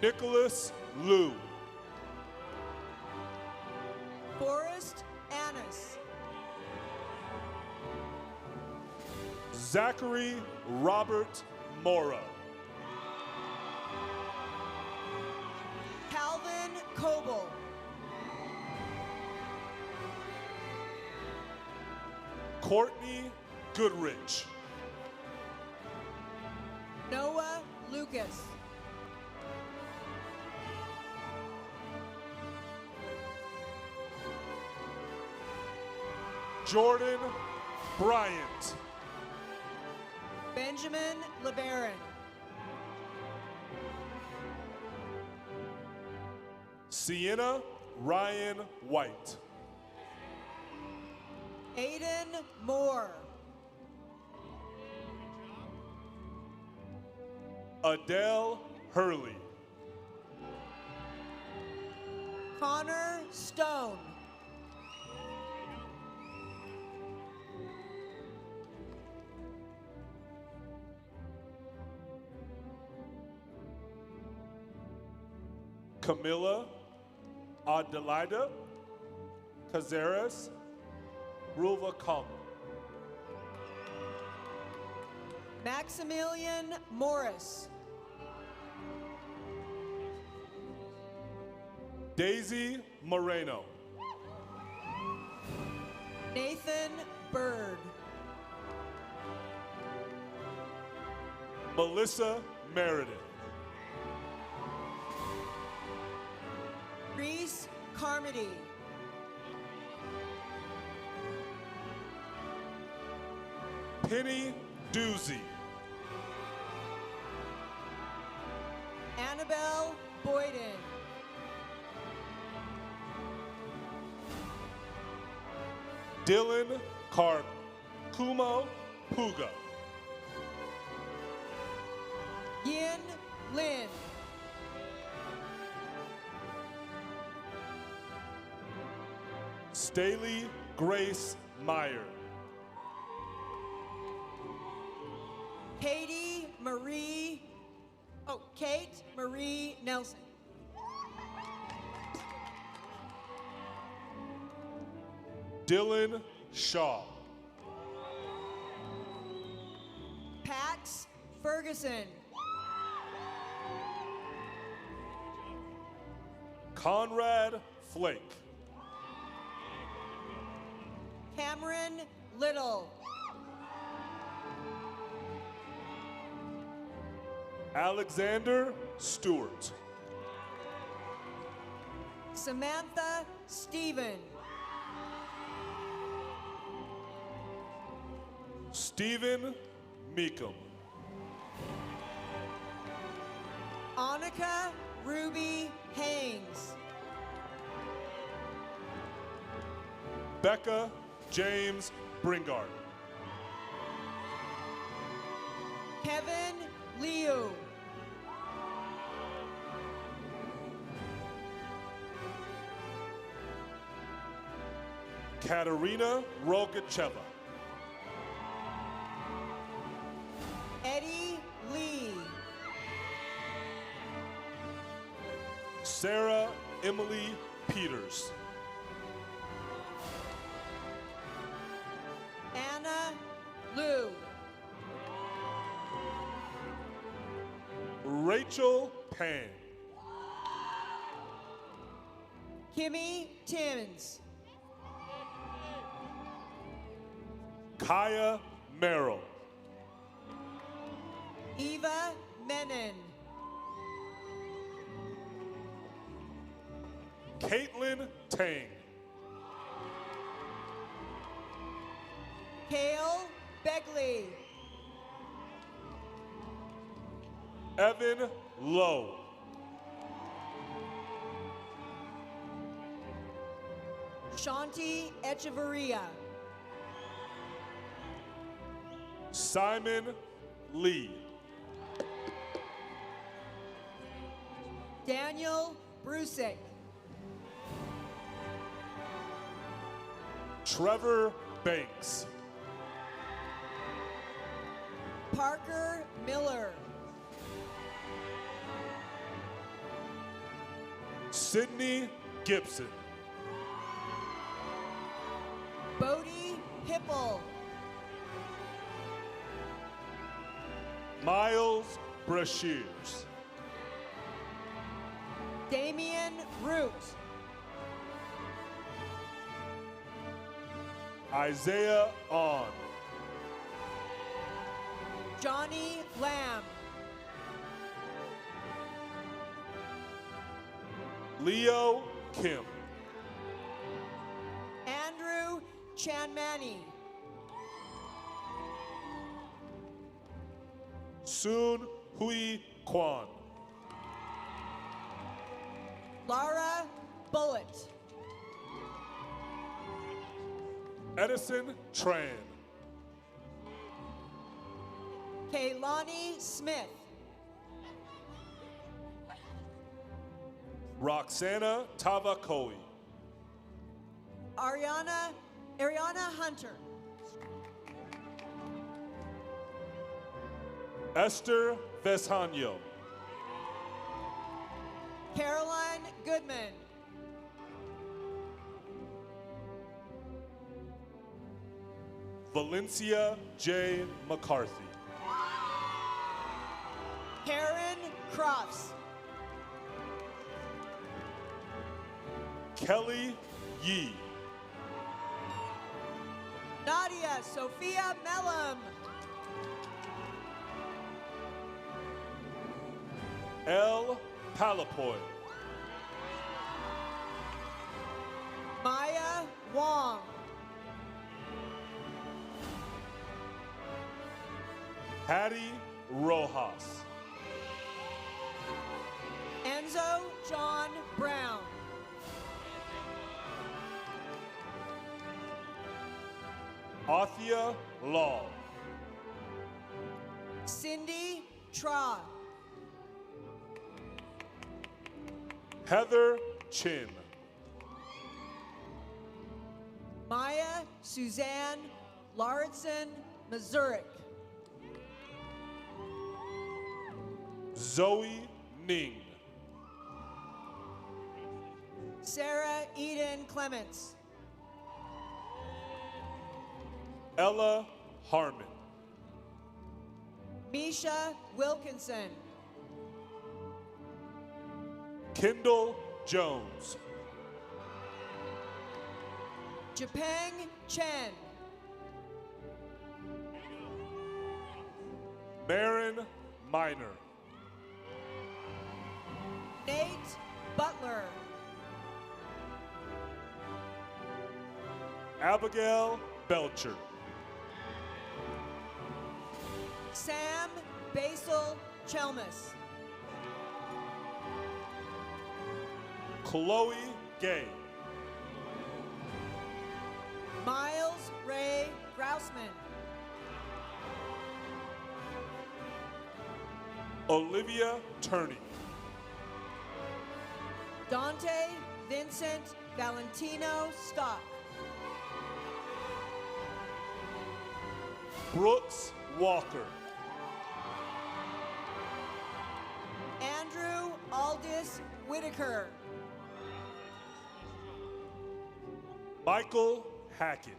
Nicholas Liu. Forrest Annis. Zachary Robert Mora. Calvin Coble. Courtney Goodrich. Noah Lucas. Jordan Bryant. Benjamin LeBaron. Sienna Ryan White. Aiden Moore. Adele Hurley. Connor Stone. Camilla Adelaida Cazares Ruvalcaba. Maximilian Morris. Daisy Moreno. Nathan Bird. Melissa Meredith. Reese Carmody. Penny Doozy. Annabelle Boyden. Dylan Carp Kumo Puga. Yin Lin. Staley Grace Meyer. Kate Marie Nelson. Dylan Shaw. Pax Ferguson. Conrad Flake. Cameron Little. Alexander Stewart. Samantha Stephen. Stephen Meekum. Annika Ruby Haynes. Becca James Bringard. Kevin Liu. Katerina Rogacheva. Eddie Lee. Sarah Emily Peters. Anna Liu. Rachel Pang. Kimmy Timmons. Kaya Merrill. Eva Menon. Caitlin Tang. Kale Begley. Evan Lowe. Shanti Echeverria. Simon Lee. Daniel Brusick. Trevor Banks. Parker Miller. Sydney Gibson. Bodie Hipple. Miles Brashears. Damian Root. Isaiah On. Johnny Lamb. Leo Kim. Andrew Chanmani. Soon Hui Kwan. Lara Bullitt. Edison Tran. Kaylani Smith. Roxana Tavakoi. Ariana Hunter. Esther Vesano. Caroline Goodman. Valencia J. McCarthy. Karen Crofts. Kelly Yee. Nadia Sophia Mellum. L. Palapoy. Maya Wong. Hattie Rojas. Enzo John Brown. Athia Law. Cindy Tra. Heather Chin. Maya Suzanne Lauritsen Mazurik. Zoe Ning. Sarah Eden Clements. Ella Harmon. Misha Wilkinson. Kendall Jones. Japeng Chen. Marin Minor. Nate Butler. Abigail Belcher. Sam Basil Chelmus. Chloe Gay. Miles Ray Grousman. Olivia Turney. Dante Vincent Valentino Scott. Brooks Walker. Andrew Aldis Whitaker. Michael Hackett.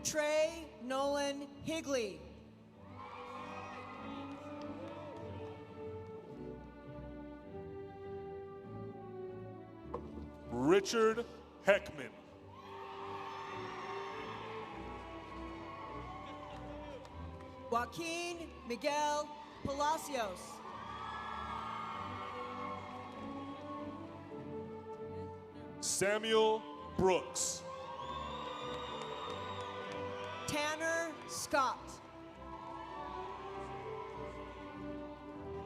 Trey Nolan Higley. Richard Heckman. Joaquin Miguel Palacios. Samuel Brooks. Tanner Scott.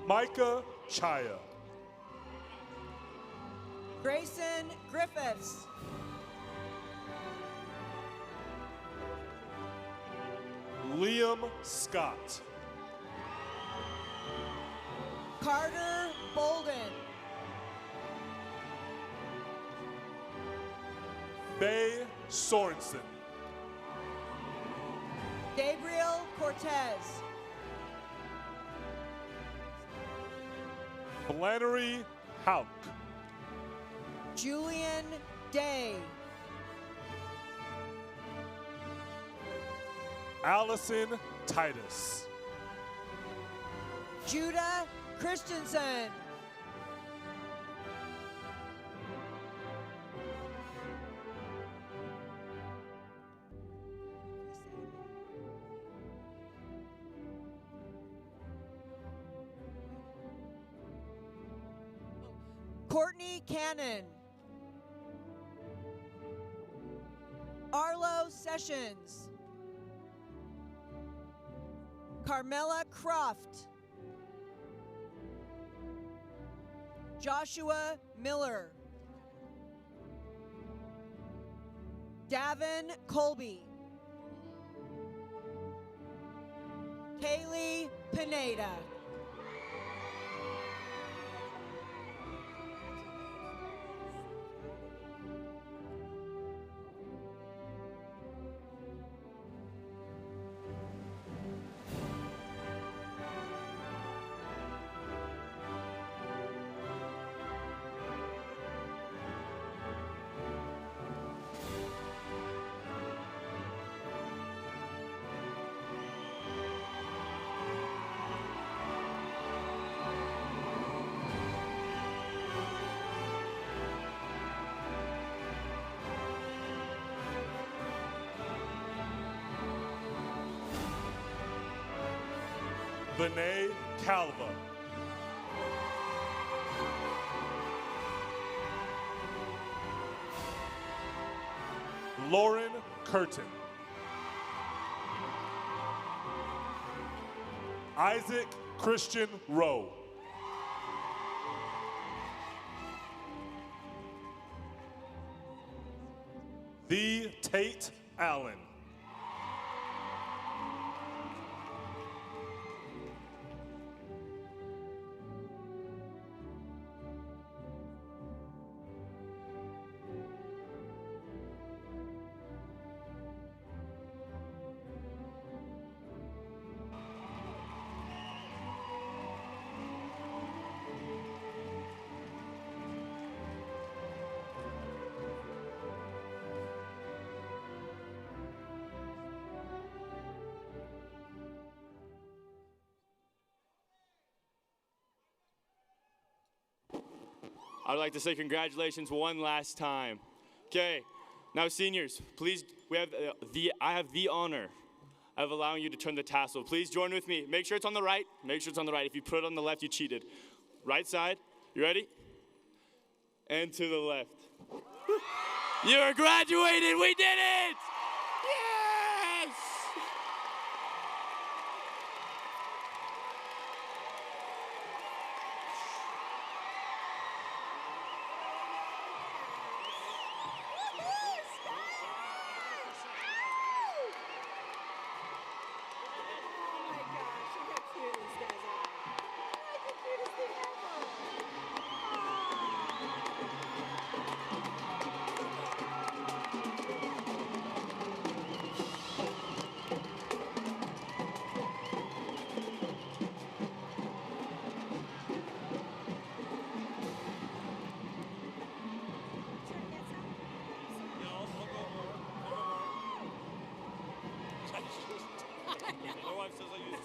Micah Chaya. Grayson Griffiths. Liam Scott. Carter Bolden. Faye Sorensen. Gabriel Cortez. Flannery Hauk. Julian Day. Allison Titus. Judah Christensen. Courtney Cannon. Arlo Sessions. Carmela Croft. Joshua Miller. Davin Colby. Kaylee Pineda. Vinay Calva. Lauren Curtin. Isaac Christian Rowe. The Tate Allen. I'd like to say congratulations one last time. Okay, now seniors, please, I have the honor of allowing you to turn the tassel. Please join with me. Make sure it's on the right. Make sure it's on the right. If you put it on the left, you cheated. Right side, you ready? And to the left. You are graduated, we did it! Yes! My wife says I use